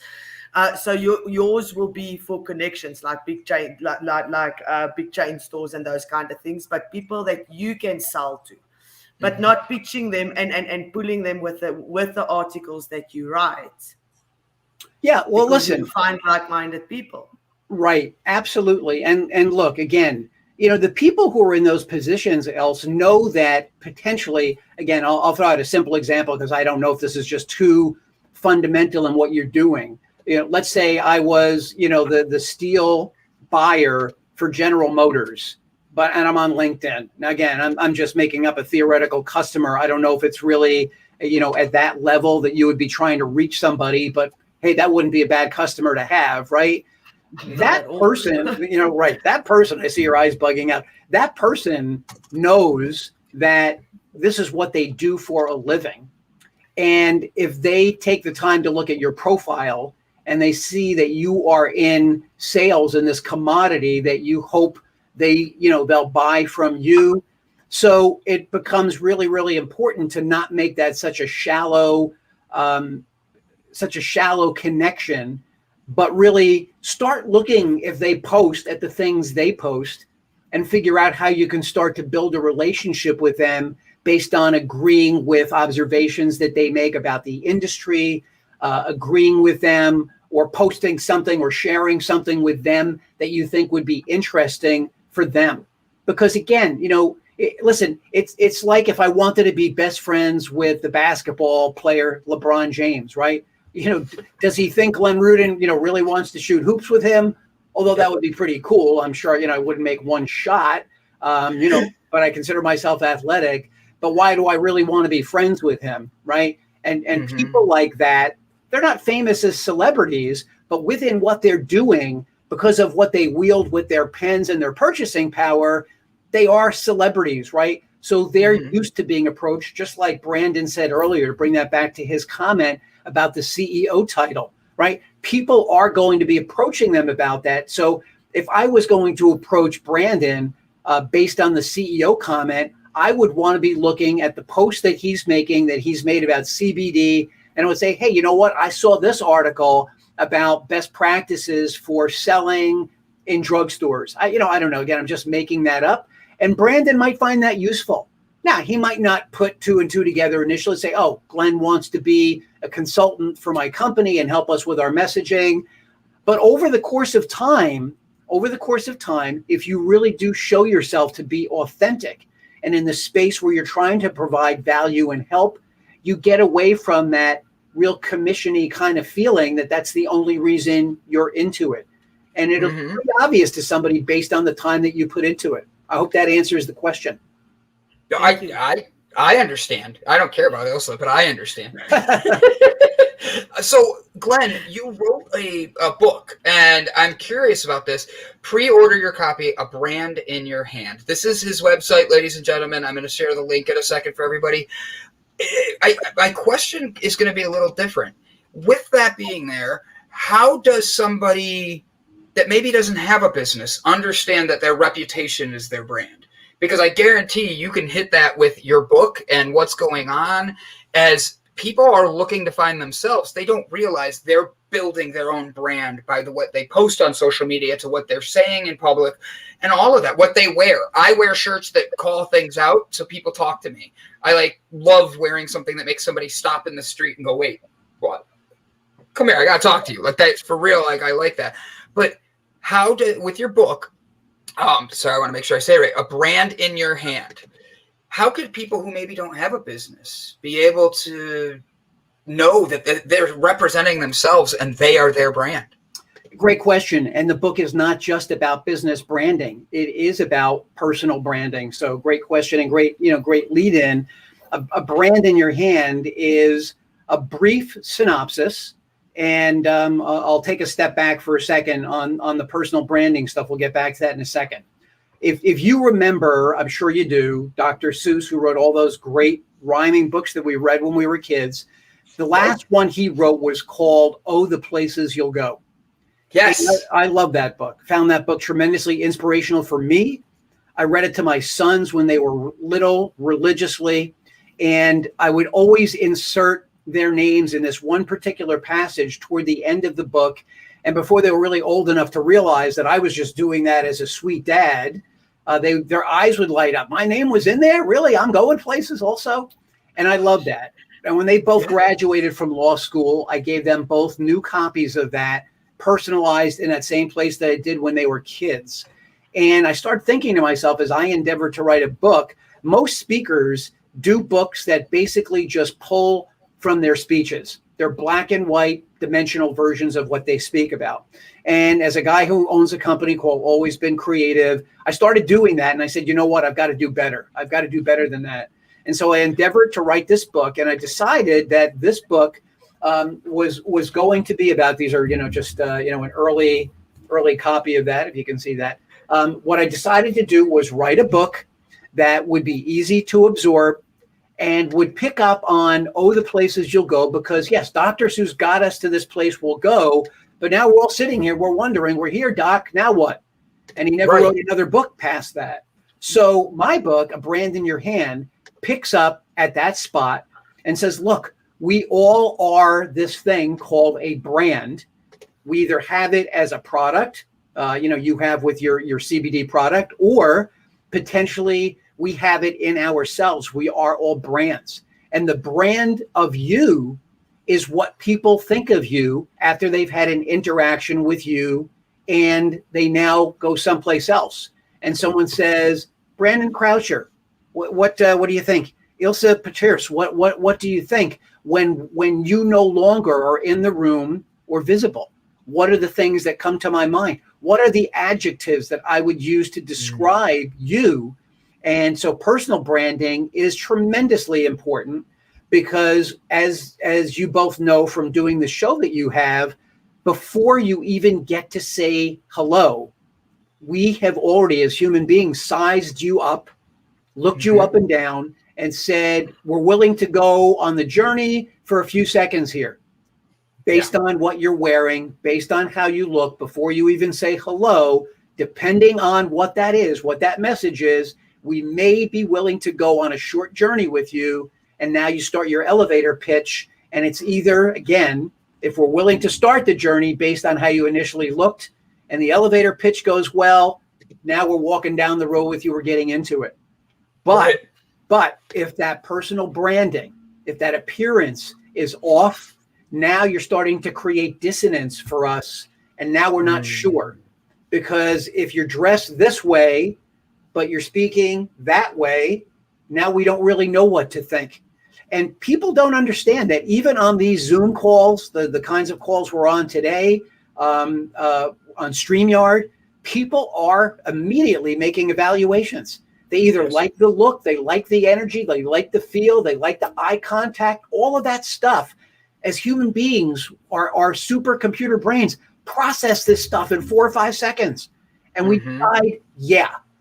so yours will be for connections like big chain like big chain stores and those kind of things, but people that you can sell to, but not pitching them and pulling them with the articles that you write. Yeah, well, because listen, you find like-minded people. Right, absolutely, and look again. You know, the people who are in those positions, else know that potentially, again, I'll throw out a simple example because I don't know if this is just too fundamental in what you're doing. You know, let's say I was, the steel buyer for General Motors, and I'm on LinkedIn. Now, again, I'm just making up a theoretical customer. I don't know if it's really, at that level that you would be trying to reach somebody, but hey, that wouldn't be a bad customer to have, right? That person, right. That person, I see your eyes bugging out. That person knows that this is what they do for a living. And if they take the time to look at your profile and they see that you are in sales in this commodity that you hope they'll buy from you. So it becomes really, really important to not make that such a shallow connection, but really start looking if they post at the things they post and figure out how you can start to build a relationship with them based on agreeing with observations that they make about the industry, agreeing with them or posting something or sharing something with them that you think would be interesting for them. Because again, listen, it's like if I wanted to be best friends with the basketball player LeBron James, right? does he think Glenn Rudin, really wants to shoot hoops with him? Although that would be pretty cool. I'm sure, I wouldn't make one shot, but I consider myself athletic. But why do I really want to be friends with him, right? And people like that, they're not famous as celebrities, but within what they're doing, because of what they wield with their pens and their purchasing power, they are celebrities, right? So they're used to being approached, just like Brandon said earlier, to bring that back to his comment about the CEO title, right? People are going to be approaching them about that. So if I was going to approach Brandon based on the CEO comment, I would want to be looking at the post that he's making, that he's made about CBD, and I would say, hey, you know what? I saw this article about best practices for selling in drugstores. I don't know. Again, I'm just making that up. And Brandon might find that useful. Now, he might not put two and two together initially, say, oh, Glenn wants to be a consultant for my company and help us with our messaging. But over the course of time, if you really do show yourself to be authentic and in the space where you're trying to provide value and help, you get away from that real commission-y kind of feeling that that's the only reason you're into it. And it'll be pretty obvious to somebody based on the time that you put into it. I hope that answers the question. I understand. I don't care about Ilsa, but I understand. So, Glenn, you wrote a book, and I'm curious about this. Pre-order your copy, A Brand in Your Hand. This is his website, ladies and gentlemen. I'm going to share the link in a second for everybody. My question is going to be a little different. With that being there, how does somebody that maybe doesn't have a business understand that their reputation is their brand? Because I guarantee you can hit that with your book and what's going on. As people are looking to find themselves, they don't realize they're building their own brand by what they post on social media, to what they're saying in public, and all of that, what they wear. I wear shirts that call things out so people talk to me. I love wearing something that makes somebody stop in the street and go, wait, what? Come here, I got to talk to you. That's for real. I like that. But with your book, sorry, I want to make sure I say it right, A Brand in Your Hand. How could people who maybe don't have a business be able to know that they're representing themselves and they are their brand? Great question. And the book is not just about business branding. It is about personal branding. So great question and great lead in. A brand in your hand is a brief synopsis. And I'll take a step back for a second on the personal branding stuff. We'll get back to that in a second. If you remember, I'm sure you do, Dr. Seuss, who wrote all those great rhyming books that we read when we were kids, the last one he wrote was called Oh, the Places You'll Go. Yes. I love that book. Found that book tremendously inspirational for me. I read it to my sons when they were little, religiously, and I would always insert their names in this one particular passage toward the end of the book. And before they were really old enough to realize that I was just doing that as a sweet dad, their eyes would light up. My name was in there? Really? I'm going places also? And I love that. And when they both graduated from law school, I gave them both new copies of that, personalized in that same place that I did when they were kids. And I started thinking to myself, as I endeavored to write a book, most speakers do books that basically just pull from their speeches. They're black and white dimensional versions of what they speak about. And as a guy who owns a company called Always Been Creative, I started doing that. And I said, you know what? I've got to do better. I've got to do better than that. And so I endeavored to write this book. And I decided that this book was going to be about, these are, just, an early copy of that, if you can see that. What I decided to do was write a book that would be easy to absorb and would pick up on, oh, the places you'll go, because yes, Dr. Seuss got us to this place we'll go, but now we're all sitting here, we're wondering, we're here, Doc, now what? And he never wrote another book past that. So my book, A Brand in Your Hand, picks up at that spot and says, look, we all are this thing called a brand. We either have it as a product, you have with your CBD product, or potentially we have it in ourselves. We are all brands. And the brand of you is what people think of you after they've had an interaction with you and they now go someplace else. And someone says, Brandon Croucher, what do you think? Ilsa Patirs, what do you think? when you no longer are in the room or visible? What are the things that come to my mind? What are the adjectives that I would use to describe you? And so personal branding is tremendously important because as you both know from doing the show that you have, before you even get to say hello, we have already, as human beings, sized you up, looked you up and down, and said, we're willing to go on the journey for a few seconds here, based on what you're wearing, based on how you look, before you even say hello, depending on what that is, what that message is, we may be willing to go on a short journey with you. And now you start your elevator pitch, and it's either, again, if we're willing to start the journey based on how you initially looked, and the elevator pitch goes well, now we're walking down the road with you, we're getting into it. But if that personal branding, if that appearance is off, now you're starting to create dissonance for us. And now we're not sure, because if you're dressed this way, but you're speaking that way, now we don't really know what to think. And people don't understand that even on these Zoom calls, the kinds of calls we're on today, on StreamYard, people are immediately making evaluations. They either like the look, they like the energy, they like the feel, they like the eye contact, all of that stuff. As human beings, our supercomputer brains process this stuff in 4 or 5 seconds. And we decide,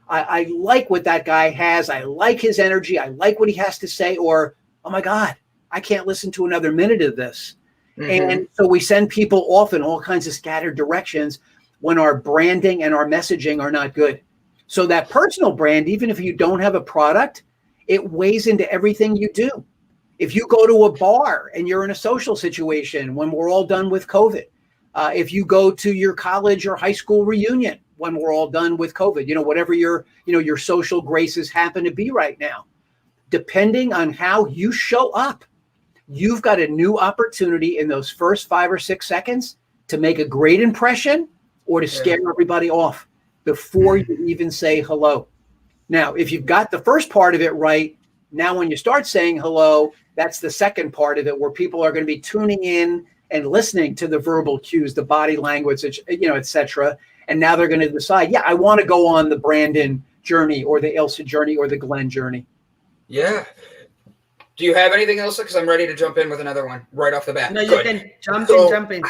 I like what that guy has. I like his energy. I like what he has to say. Or, oh my God, I can't listen to another minute of this. And so we send people off in all kinds of scattered directions when our branding and our messaging are not good. So that personal brand, even if you don't have a product, it weighs into everything you do. If you go to a bar and you're in a social situation when we're all done with COVID, if you go to your college or high school reunion when we're all done with COVID, whatever your social graces happen to be right now, depending on how you show up, you've got a new opportunity in those first 5 or 6 seconds to make a great impression or to scare everybody off before you even say hello. Now, if you've got the first part of it right, now when you start saying hello, that's the second part of it, where people are going to be tuning in and listening to the verbal cues, the body language, et cetera. And now they're going to decide, I want to go on the Brandon journey or the Ilsa journey or the Glenn journey. Yeah. Do you have anything else? Because I'm ready to jump in with another one right off the bat. No, you can jump in.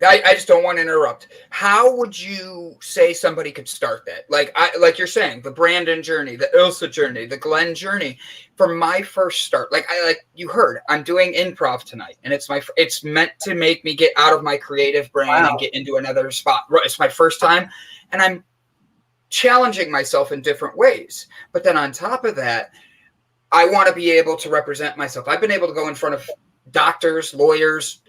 I just don't want to interrupt. How would you say somebody could start that? Like you're saying, the Brandon journey, the Ilsa journey, the Glenn journey. For my first start, like you heard, I'm doing improv tonight, and it's meant to make me get out of my creative brain and get into another spot. It's my first time, and I'm challenging myself in different ways. But then on top of that, I want to be able to represent myself. I've been able to go in front of doctors, lawyers,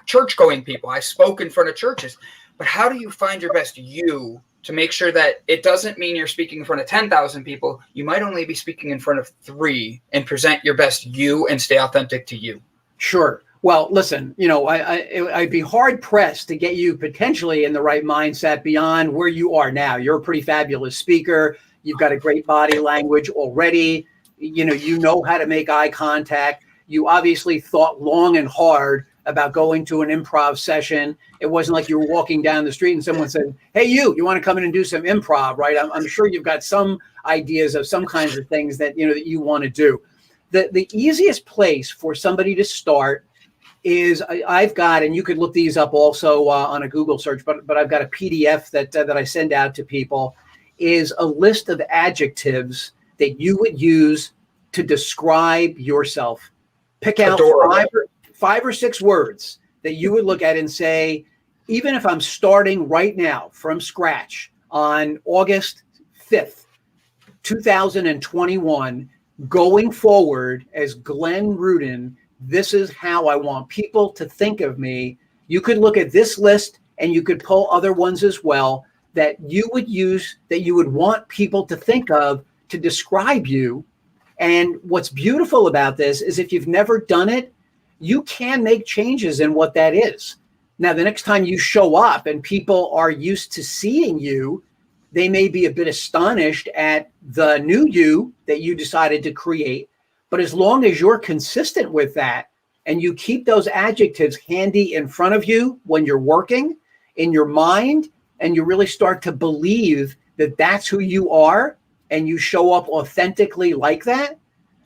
church-going people. I spoke in front of churches. But how do you find your best you to make sure that it doesn't mean you're speaking in front of 10,000 people? You might only be speaking in front of 3 and present your best you and stay authentic to you. Sure. Well, listen, I'd be hard-pressed to get you potentially in the right mindset beyond where you are now. You're a pretty fabulous speaker. You've got a great body language already. You know how to make eye contact. You obviously thought long and hard about going to an improv session. It wasn't like you were walking down the street and someone said, hey, you want to come in and do some improv, right? I'm sure you've got some ideas of some kinds of things that you want to do. The easiest place for somebody to start is I've got, and you could look these up also on a Google search, but I've got a PDF that I send out to people, is a list of adjectives that you would use to describe yourself. Pick out 5 or 6 words that you would look at and say, even if I'm starting right now from scratch on August 5th, 2021, going forward as Glenn Rudin, this is how I want people to think of me. You could look at this list and you could pull other ones as well that you would use, that you would want people to think of to describe you. And what's beautiful about this is if you've never done it, you can make changes in what that is. Now, the next time you show up and people are used to seeing you, they may be a bit astonished at the new you that you decided to create. But as long as you're consistent with that, and you keep those adjectives handy in front of you when you're working in your mind, and you really start to believe that that's who you are, and you show up authentically like that,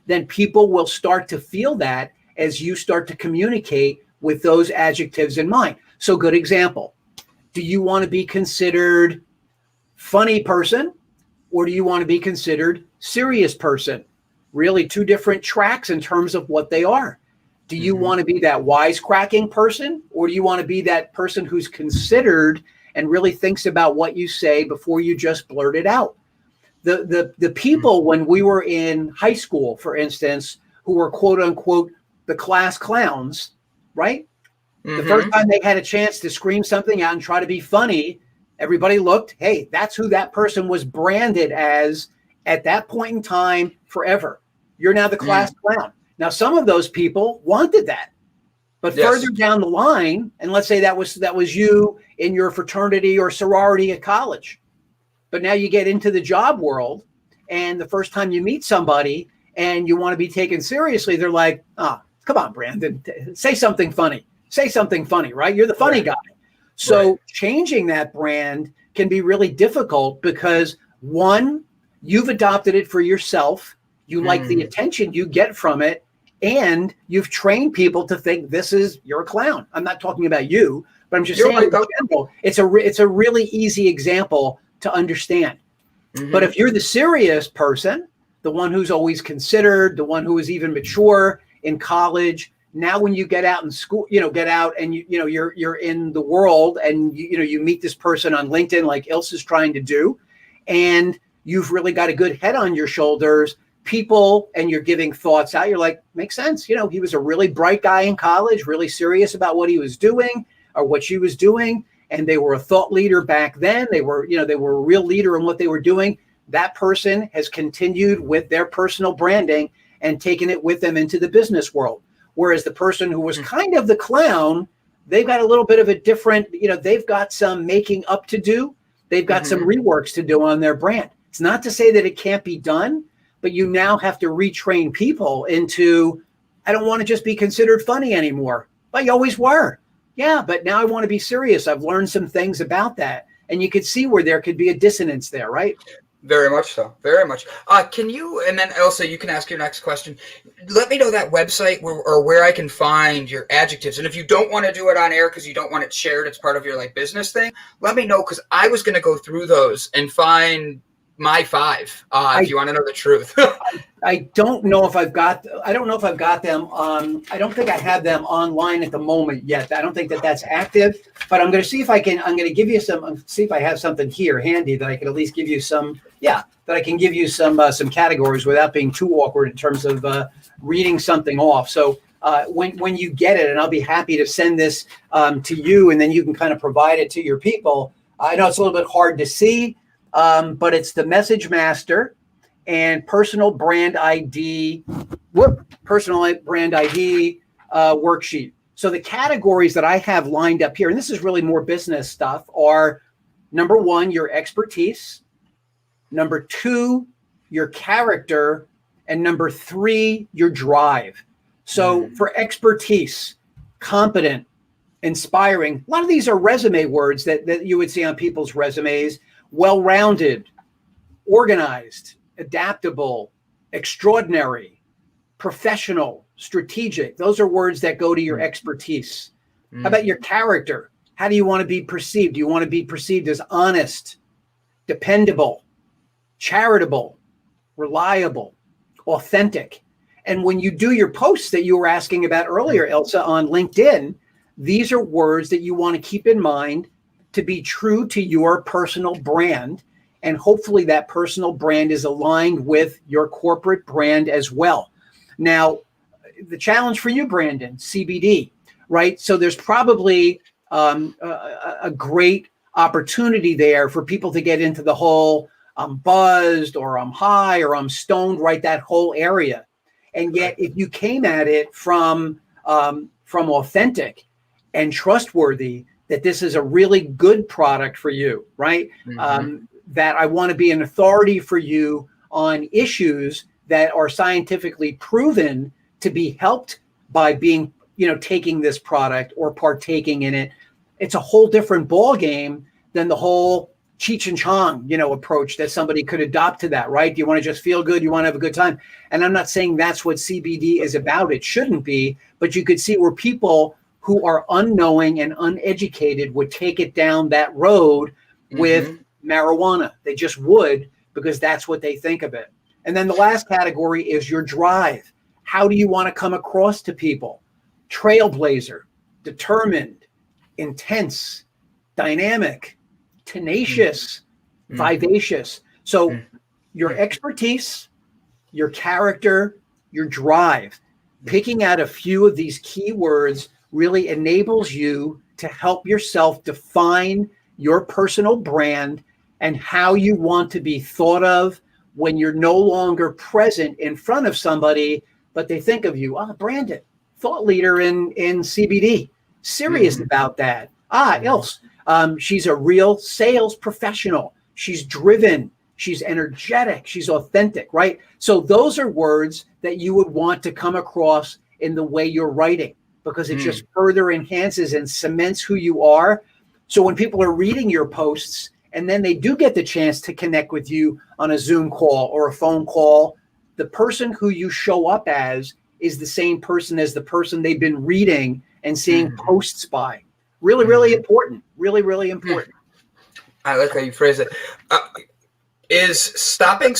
then people will start to feel that as you start to communicate with those adjectives in mind. So good example. Do you want to be considered funny person, or do you want to be considered serious person? Really two different tracks in terms of what they are. Do you want to be that wisecracking person, or do you want to be that person who's considered and really thinks about what you say before you just blurt it out? The people when we were in high school, for instance, who were quote unquote the class clowns, right? The first time they had a chance to scream something out and try to be funny, everybody looked, hey, that's who that person was branded as at that point in time forever. You're now the class clown. Now, some of those people wanted that, but further down the line, and let's say that was you in your fraternity or sorority at college, but now you get into the job world, and the first time you meet somebody and you want to be taken seriously, they're like, oh, come on, Brandon, say something funny. Say something funny, right? You're the funny guy. So changing that brand can be really difficult because, one, you've adopted it for yourself. You like the attention you get from it, and you've trained people to think you're a clown. I'm not talking about you, but I'm just saying in general, it's a really easy example to understand. But if you're the serious person, the one who's always considered, the one who is even mature in college, now when you get out in school, get out and you're in the world, and you meet this person on LinkedIn like Ilsa's trying to do, and you've really got a good head on your shoulders, people, and you're giving thoughts out. You're like, makes sense. He was a really bright guy in college, really serious about what he was doing or what she was doing. And they were a thought leader back then. They were a real leader in what they were doing. That person has continued with their personal branding and taken it with them into the business world. Whereas the person who was kind of the clown, they've got a little bit of a different, they've got some making up to do. They've got some reworks to do on their brand. It's not to say that it can't be done, but you now have to retrain people into, I don't want to just be considered funny anymore. But you always were. Yeah, but now I want to be serious. I've learned some things about that. And you could see where there could be a dissonance there, right? Very much so. Very much. Can you, and then Elsa, you can ask your next question. Let me know that website where I can find your adjectives. And if you don't want to do it on air because you don't want it shared, it's part of your business thing, let me know, because I was going to go through those and find my 5, if you want to know the truth. I don't know if I've got them. I don't think I have them online at the moment yet. I don't think that's active, but I'm going to see if I'm going to give you see if I have something here handy that I can at least give you some categories without being too awkward in terms of reading something off. So when you get it, and I'll be happy to send this to you, and then you can kind of provide it to your people. I know it's a little bit hard to see, but it's the Message Master and Personal Brand ID worksheet. So the categories that I have lined up here, and this is really more business stuff, are number 1, your expertise, number 2, your character, and number 3, your drive. So for expertise, competent, inspiring, a lot of these are resume words that you would see on people's resumes. Well-rounded, organized, adaptable, extraordinary, professional, strategic. Those are words that go to your expertise. How about your character? How do you want to be perceived? Do you want to be perceived as honest, dependable, charitable, reliable, authentic? And when you do your posts that you were asking about earlier, Elsa, on LinkedIn, these are words that you want to keep in mind to be true to your personal brand. And hopefully that personal brand is aligned with your corporate brand as well. Now, the challenge for you, Brandon, CBD, right? So there's probably a great opportunity there for people to get into the whole I'm buzzed or I'm high or I'm stoned, right? That whole area. And yet if you came at it from authentic and trustworthy, that this is a really good product for you, right? That I want to be an authority for you on issues that are scientifically proven to be helped by being taking this product or partaking in it. It's a whole different ball game than the whole Cheech and Chong, approach that somebody could adopt to that, right? You want to just feel good. You want to have a good time. And I'm not saying that's what CBD is about. It shouldn't be, but you could see where people who are unknowing and uneducated would take it down that road with marijuana. They just would, because that's what they think of it. And then the last category is your drive. How do you want to come across to people? Trailblazer, determined, intense, dynamic, tenacious, vivacious. So your expertise, your character, your drive, picking out a few of these key words really enables you to help yourself define your personal brand and how you want to be thought of when you're no longer present in front of somebody, but they think of you, Brandon, thought leader in CBD, serious about that. Ilse, she's a real sales professional. She's driven. She's energetic. She's authentic, right? So those are words that you would want to come across in the way you're writing, because it just further enhances and cements who you are. So when people are reading your posts and then they do get the chance to connect with you on a Zoom call or a phone call, the person who you show up as is the same person as the person they've been reading and seeing posts by. Really, really important. Really, really important. I like how you phrase it. Why is stopping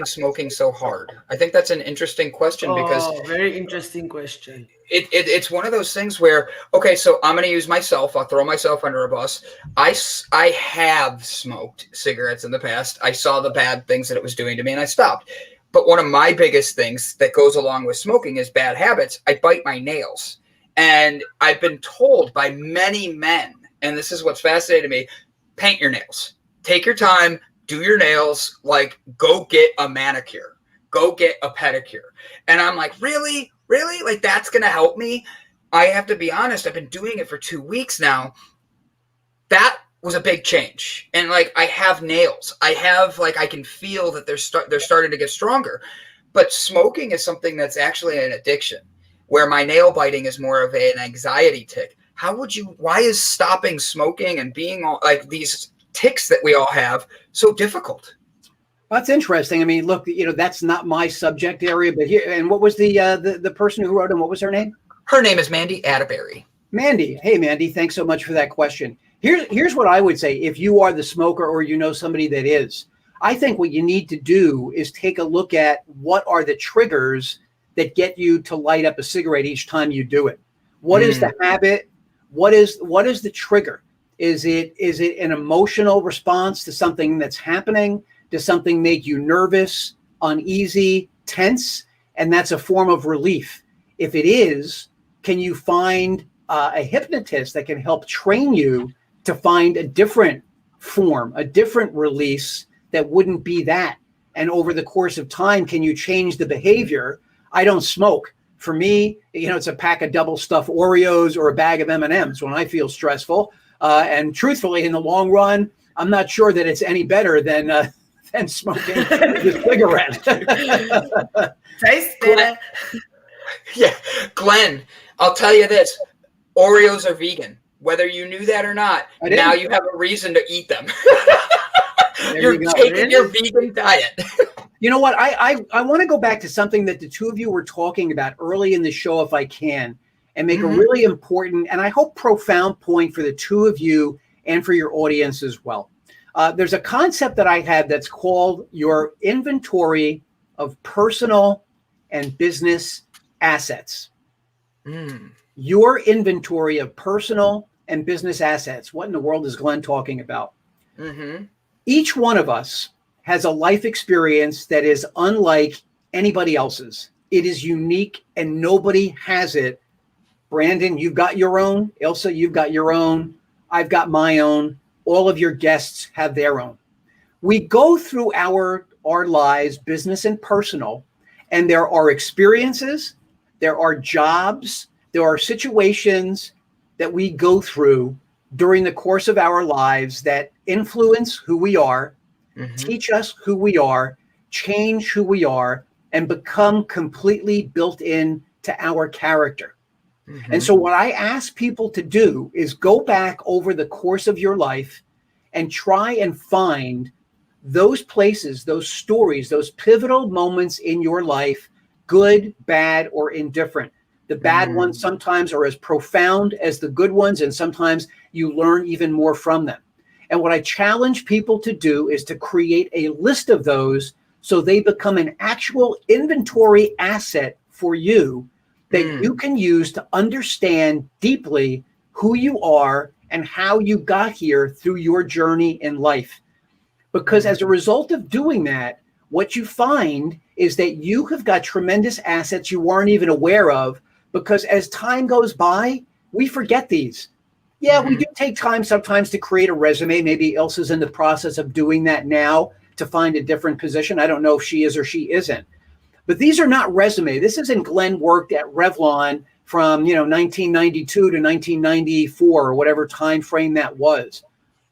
smoking so hard? I think that's an interesting question, because very interesting question. It's one of those things where, okay, so I'm going to use myself. I'll throw myself under a bus. I have smoked cigarettes in the past. I saw the bad things that it was doing to me, and I stopped. But one of my biggest things that goes along with smoking is bad habits. I bite my nails. And I've been told by many men, and this is what's fascinating to me, paint your nails. Take your time, do your nails, like go get a manicure, go get a pedicure. And I'm like, really? Really? Like that's going to help me? I have to be honest, I've been doing it for 2 weeks now. That was a big change. And like I have nails. I can feel that they're starting to get stronger. But smoking is something that's actually an addiction, where my nail biting is more of an anxiety tick. Why is stopping smoking and being all like these tics that we all have so difficult? That's interesting. I mean, look, that's not my subject area, but here, and what was the person who wrote him? What was her name? Her name is Mandy Atterbury. Mandy. Hey, Mandy, thanks so much for that question. Here's what I would say. If you are the smoker or somebody that is, I think what you need to do is take a look at what are the triggers that get you to light up a cigarette each time you do it. What is the habit? What is the trigger? Is it an emotional response to something that's happening? Does something make you nervous, uneasy, tense? And that's a form of relief. If it is, can you find a hypnotist that can help train you to find a different form, a different release that wouldn't be that? And over the course of time, can you change the behavior? I don't smoke. For me, it's a pack of double stuffed Oreos or a bag of M&Ms when I feel stressful. And truthfully, in the long run, I'm not sure that it's any better than smoking the cigarette. Tastes better. Yeah, Glenn, I'll tell you this. Oreos are vegan. Whether you knew that or not, now you have a reason to eat them. You're taking your vegan diet. You know what? I want to go back to something that the two of you were talking about early in the show, if I can, and make a really important and I hope profound point for the two of you and for your audience as well. There's a concept that I had that's called your inventory of personal and business assets. Your inventory of personal and business assets. What in the world is Glenn talking about? Each one of us has a life experience that is unlike anybody else's. It is unique and nobody has it. Brandon, you've got your own. Ilsa, you've got your own. I've got my own. All of your guests have their own. We go through our lives, business and personal, and there are experiences, there are jobs, there are situations that we go through during the course of our lives that influence who we are, teach us who we are, change who we are, and become completely built in to our character. And so what I ask people to do is go back over the course of your life and try and find those places, those stories, those pivotal moments in your life, good, bad, or indifferent. The bad ones sometimes are as profound as the good ones, and sometimes you learn even more from them. And what I challenge people to do is to create a list of those so they become an actual inventory asset for you that you can use to understand deeply who you are and how you got here through your journey in life. Because as a result of doing that, what you find is that you have got tremendous assets you weren't even aware of, because as time goes by, we forget these. Yeah, we do take time sometimes to create a resume. Maybe Ilsa's in the process of doing that now to find a different position. I don't know if she is or she isn't. But these are not resume. This isn't Glenn worked at Revlon from 1992 to 1994 or whatever time frame that was.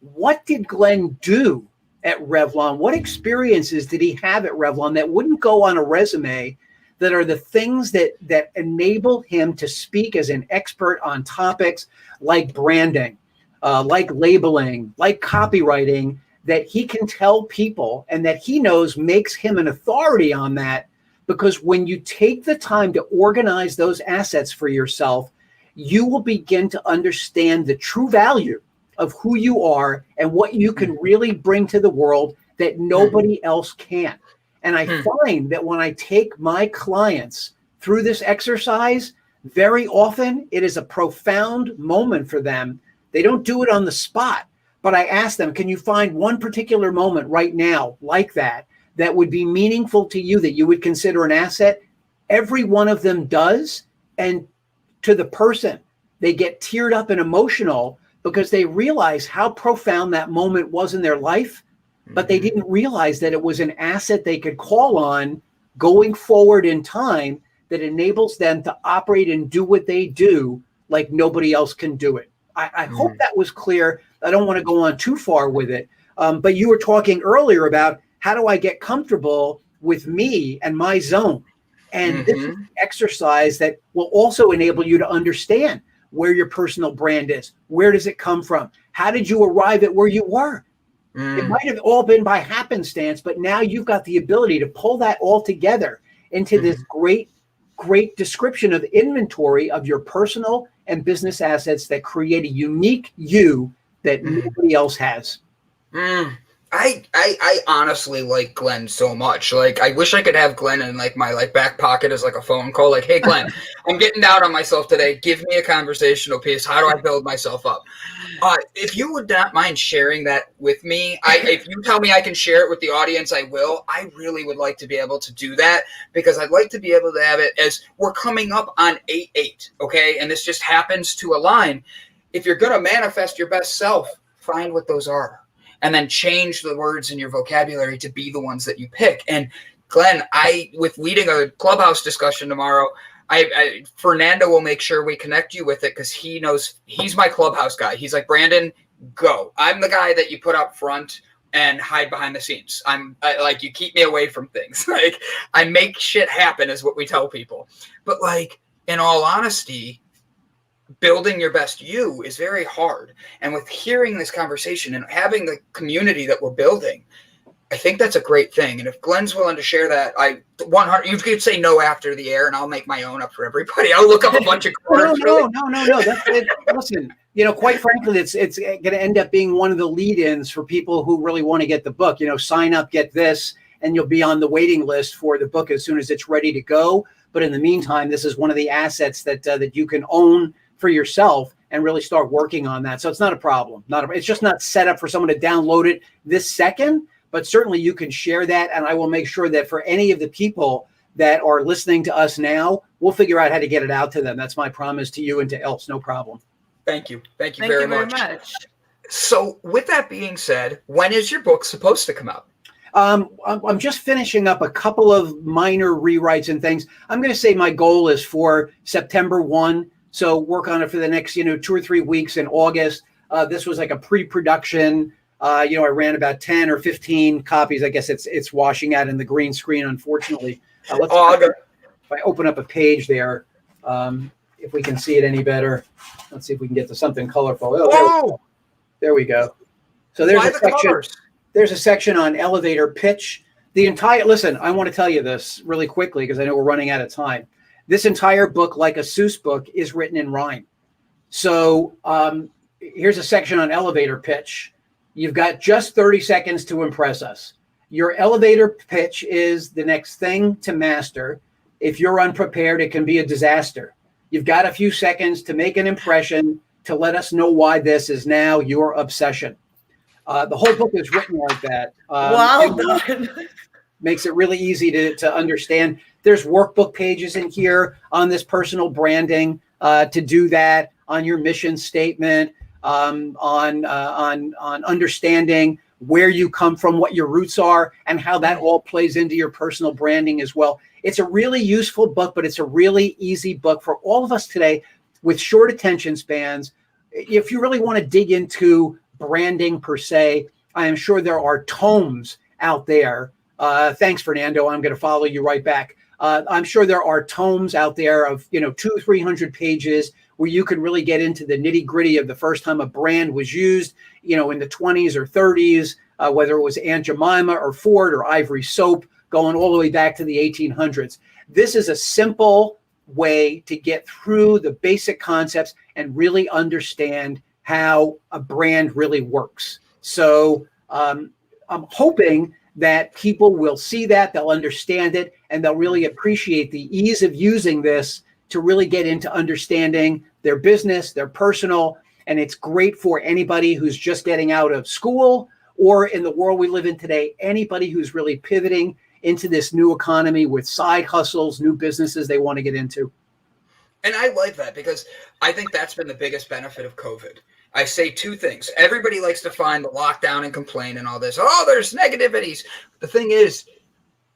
What did Glenn do at Revlon? What experiences did he have at Revlon that wouldn't go on a resume, that are the things that enable him to speak as an expert on topics like branding, like labeling, like copywriting, that he can tell people and that he knows makes him an authority on that? Because when you take the time to organize those assets for yourself, you will begin to understand the true value of who you are and what you can really bring to the world that nobody else can. And I find that when I take my clients through this exercise, very often it is a profound moment for them. They don't do it on the spot, but I ask them, can you find one particular moment right now like that would be meaningful to you, that you would consider an asset? Every one of them does. And to the person, they get teared up and emotional because they realize how profound that moment was in their life, but they didn't realize that it was an asset they could call on going forward in time that enables them to operate and do what they do like nobody else can do it. I hope that was clear. I don't want to go on too far with it. But you were talking earlier about how do I get comfortable with me and my zone? And this is an exercise that will also enable you to understand where your personal brand is. Where does it come from? How did you arrive at where you were? It might have all been by happenstance, but now you've got the ability to pull that all together into this great description of inventory of your personal and business assets that create a unique you that nobody else has. I honestly like Glenn so much. Like, I wish I could have Glenn in like my back pocket as like a phone call. Like, hey Glenn, I'm getting down on myself today. Give me a conversational piece. How do I build myself up? If you would not mind sharing that with me, if you tell me I can share it with the audience, I will. I really would like to be able to do that, because I'd like to be able to have it as we're coming up on 8/8. Okay, and this just happens to align. If you're going to manifest your best self, find what those are. And then change the words in your vocabulary to be the ones that you pick. And Glenn, with leading a clubhouse discussion tomorrow, Fernando will make sure we connect you with it, because he knows he's my clubhouse guy. He's like, Brandon, go. I'm the guy that you put up front and hide behind the scenes. Like, you keep me away from things. Like, I make shit happen is what we tell people. But like, in all honesty, building your best you is very hard. And with hearing this conversation and having the community that we're building, I think that's a great thing. And if Glenn's willing to share that, 100, you could say no after the air and I'll make my own up for everybody. I'll look up a bunch of quarters. No. That's it. Listen, quite frankly, it's going to end up being one of the lead-ins for people who really want to get the book. Sign up, get this, and you'll be on the waiting list for the book as soon as it's ready to go. But in the meantime, this is one of the assets that you can own for yourself and really start working on that. So it's not a problem. It's just not set up for someone to download it this second, but certainly you can share that. And I will make sure that for any of the people that are listening to us now, we'll figure out how to get it out to them. That's my promise to you and to Else. No problem. Thank you. Thank you very much. So with that being said, when is your book supposed to come out? I'm just finishing up a couple of minor rewrites and things. I'm going to say my goal is for September 1. So work on it for the next, 2 or 3 weeks in August. This was like a pre-production. I ran about 10 or 15 copies. I guess it's washing out in the green screen, unfortunately. If I open up a page there, if if we can see it any better. Let's see if we can get to something colorful. Oh, there we go. So there's a section. There's a section on elevator pitch. Listen, I want to tell you this really quickly because I know we're running out of time. This entire book, like a Seuss book, is written in rhyme. So here's a section on elevator pitch. You've got just 30 seconds to impress us. Your elevator pitch is the next thing to master. If you're unprepared, it can be a disaster. You've got a few seconds to make an impression, to let us know why this is now your obsession. The whole book is written like that. Well done. Makes it really easy to understand. There's workbook pages in here on this personal branding to do that, on your mission statement, on understanding where you come from, what your roots are, and how that all plays into your personal branding as well. It's a really useful book, but it's a really easy book for all of us today with short attention spans. If you really want to dig into branding per se, I am sure there are tomes out there. Thanks, Fernando. I'm going to follow you right back. I'm sure there are tomes out there of 200-300 pages where you can really get into the nitty gritty of the first time a brand was used, in the 20s or 30s, whether it was Aunt Jemima or Ford or Ivory Soap, going all the way back to the 1800s. This is a simple way to get through the basic concepts and really understand how a brand really works. So I'm hoping that people will see that, they'll understand it, and they'll really appreciate the ease of using this to really get into understanding their business, their personal, and it's great for anybody who's just getting out of school or in the world we live in today, anybody who's really pivoting into this new economy with side hustles, new businesses they want to get into. And I like that because I think that's been the biggest benefit of COVID. I say two things. Everybody likes to find the lockdown and complain and all this. Oh, there's negativities. The thing is,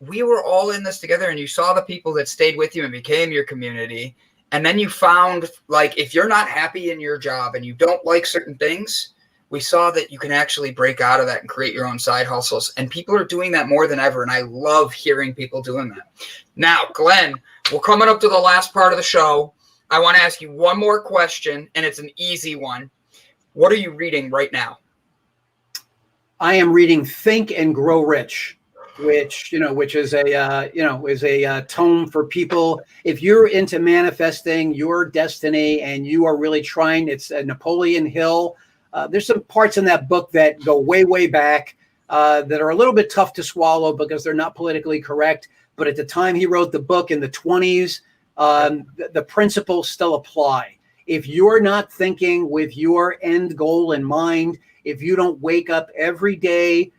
we were all in this together, and you saw the people that stayed with you and became your community. And then you found, like, if you're not happy in your job and you don't like certain things, we saw that you can actually break out of that and create your own side hustles. And people are doing that more than ever. And I love hearing people doing that. Now, Glenn, we're coming up to the last part of the show. I want to ask you one more question, and it's an easy one. What are you reading right now? I am reading Think and Grow Rich, which is a tome for people. If you're into manifesting your destiny and you are really trying, it's Napoleon Hill. There's some parts in that book that go way, way back that are a little bit tough to swallow because they're not politically correct. But at the time he wrote the book in the 20s, the principles still apply. If you're not thinking with your end goal in mind, if you don't wake up every day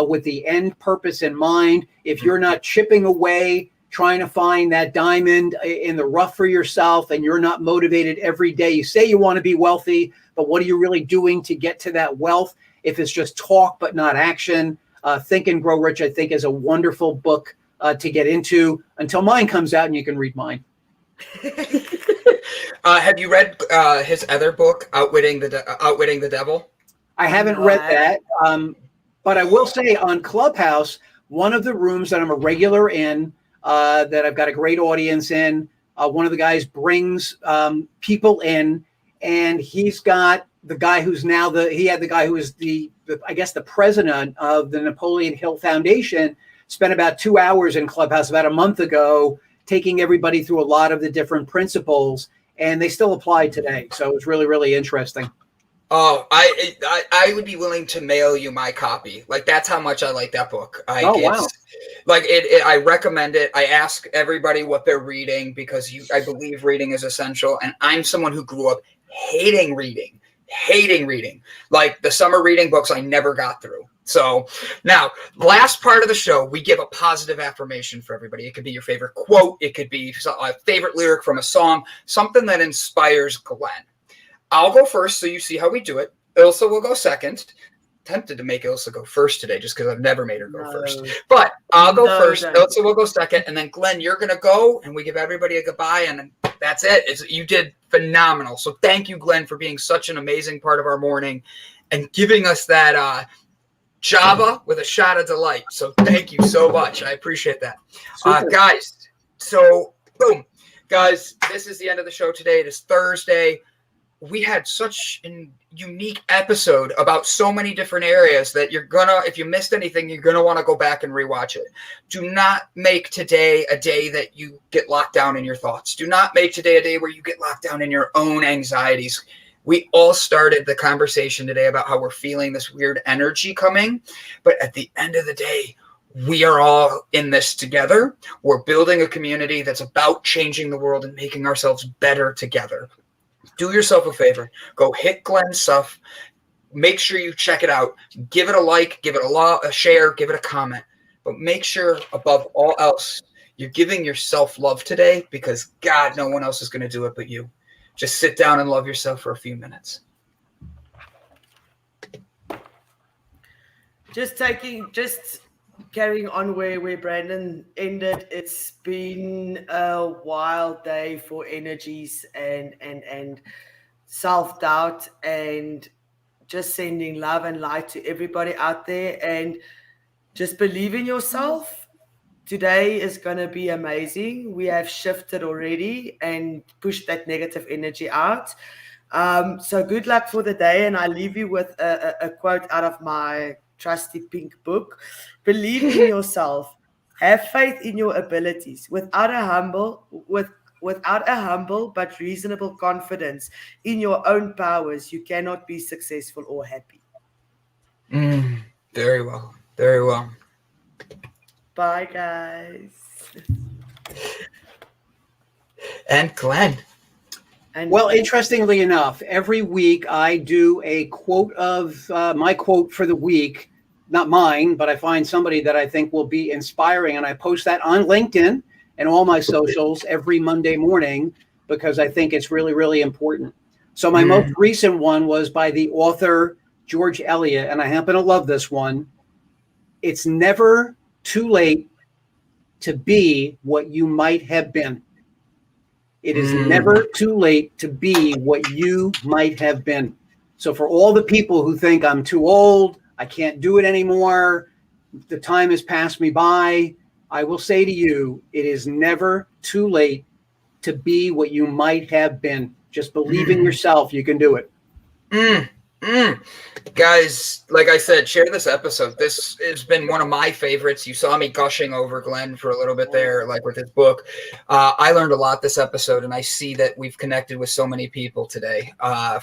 with the end purpose in mind, if you're not chipping away, trying to find that diamond in the rough for yourself, and you're not motivated every day, you say you want to be wealthy, but what are you really doing to get to that wealth? If it's just talk but not action, Think and Grow Rich, I think, is a wonderful book to get into until mine comes out and you can read mine. Have you read his other book, Outwitting the Devil? I haven't read that, but I will say on Clubhouse, one of the rooms that I'm a regular in, that I've got a great audience in, one of the guys brings people in, and he's got the guy who's now the guy who was the president of the Napoleon Hill Foundation, spent about 2 hours in Clubhouse about a month ago, taking everybody through a lot of the different principles, and they still apply today. So it was really, really interesting. Oh, I would be willing to mail you my copy. Like, that's how much I like that book. Wow. Like I recommend it. I ask everybody what they're reading because I believe reading is essential. And I'm someone who grew up hating reading. Like the summer reading books I never got through. So now, last part of the show, we give a positive affirmation for everybody. It could be your favorite quote. It could be a favorite lyric from a song, something that inspires Glenn. I'll go first so you see how we do it. Ilsa will go second. Tempted to make Ilsa go first today just because I've never made her go first. But I'll go first. Ilsa will go second. And then, Glenn, you're going to go, and we give everybody a goodbye, and that's it. You did phenomenal. So thank you, Glenn, for being such an amazing part of our morning and giving us that Java with a shot of delight. So thank you so much. I appreciate that. Guys, so boom. Guys, this is the end of the show today. It is Thursday. We had such a unique episode about so many different areas that you're gonna, if you missed anything, you're gonna want to go back and rewatch it. Do not make today a day that you get locked down in your thoughts. Do not make today a day where you get locked down in your own anxieties. We all started the conversation today about how we're feeling this weird energy coming, but at the end of the day, we are all in this together. We're building a community that's about changing the world and making ourselves better together. Do yourself a favor. Go hit Glenn's stuff. Make sure you check it out. Give it a like, give it a share, give it a comment. But make sure, above all else, you're giving yourself love today, because God, no one else is going to do it but you. Just sit down and love yourself for a few minutes. Just carrying on where Brandon ended. It's been a wild day for energies and self-doubt, and just sending love and light to everybody out there, and just believe in yourself. Today is going to be amazing. We have shifted already and pushed that negative energy out. So good luck for the day, and I leave you with a quote out of my trusty pink book. Believe in yourself. Have faith in your abilities. Without a humble but reasonable confidence in your own powers, you cannot be successful or happy. Very well. Very well. Bye, guys. And Glenn. Well, interestingly enough, every week I do a quote of my quote for the week. Not mine, but I find somebody that I think will be inspiring, and I post that on LinkedIn and all my socials every Monday morning, because I think it's really, really important. So my most recent one was by the author George Eliot, and I happen to love this one. It's never too late to be what you might have been. It is never too late to be what you might have been. So for all the people who think I'm too old, I can't do it anymore, the time has passed me by, I will say to you, it is never too late to be what you might have been. Just believe in yourself. You can do it. Guys, like I said, share this episode. This has been one of my favorites. You saw me gushing over Glenn for a little bit there, like with his book. I learned a lot this episode, and I see that we've connected with so many people today.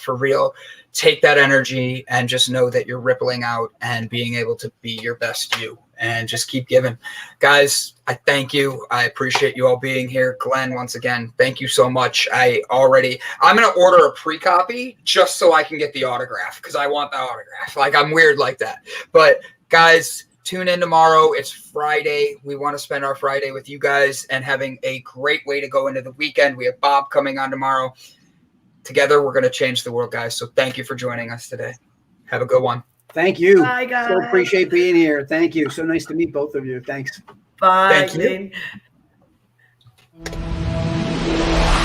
For real, take that energy and just know that you're rippling out and being able to be your best you, and just keep giving. Guys, I thank you. I appreciate you all being here. Glenn, once again, thank you so much. I'm going to order a pre-copy just so I can get the autograph, because I want the autograph. Like, I'm weird like that. But guys, tune in tomorrow. It's Friday. We want to spend our Friday with you guys and having a great way to go into the weekend. We have Bob coming on tomorrow. Together, we're going to change the world, guys. So thank you for joining us today. Have a good one. Thank you. Bye, guys. So appreciate being here. Thank you. So nice to meet both of you. Thanks. Bye. Thank you. Glenn.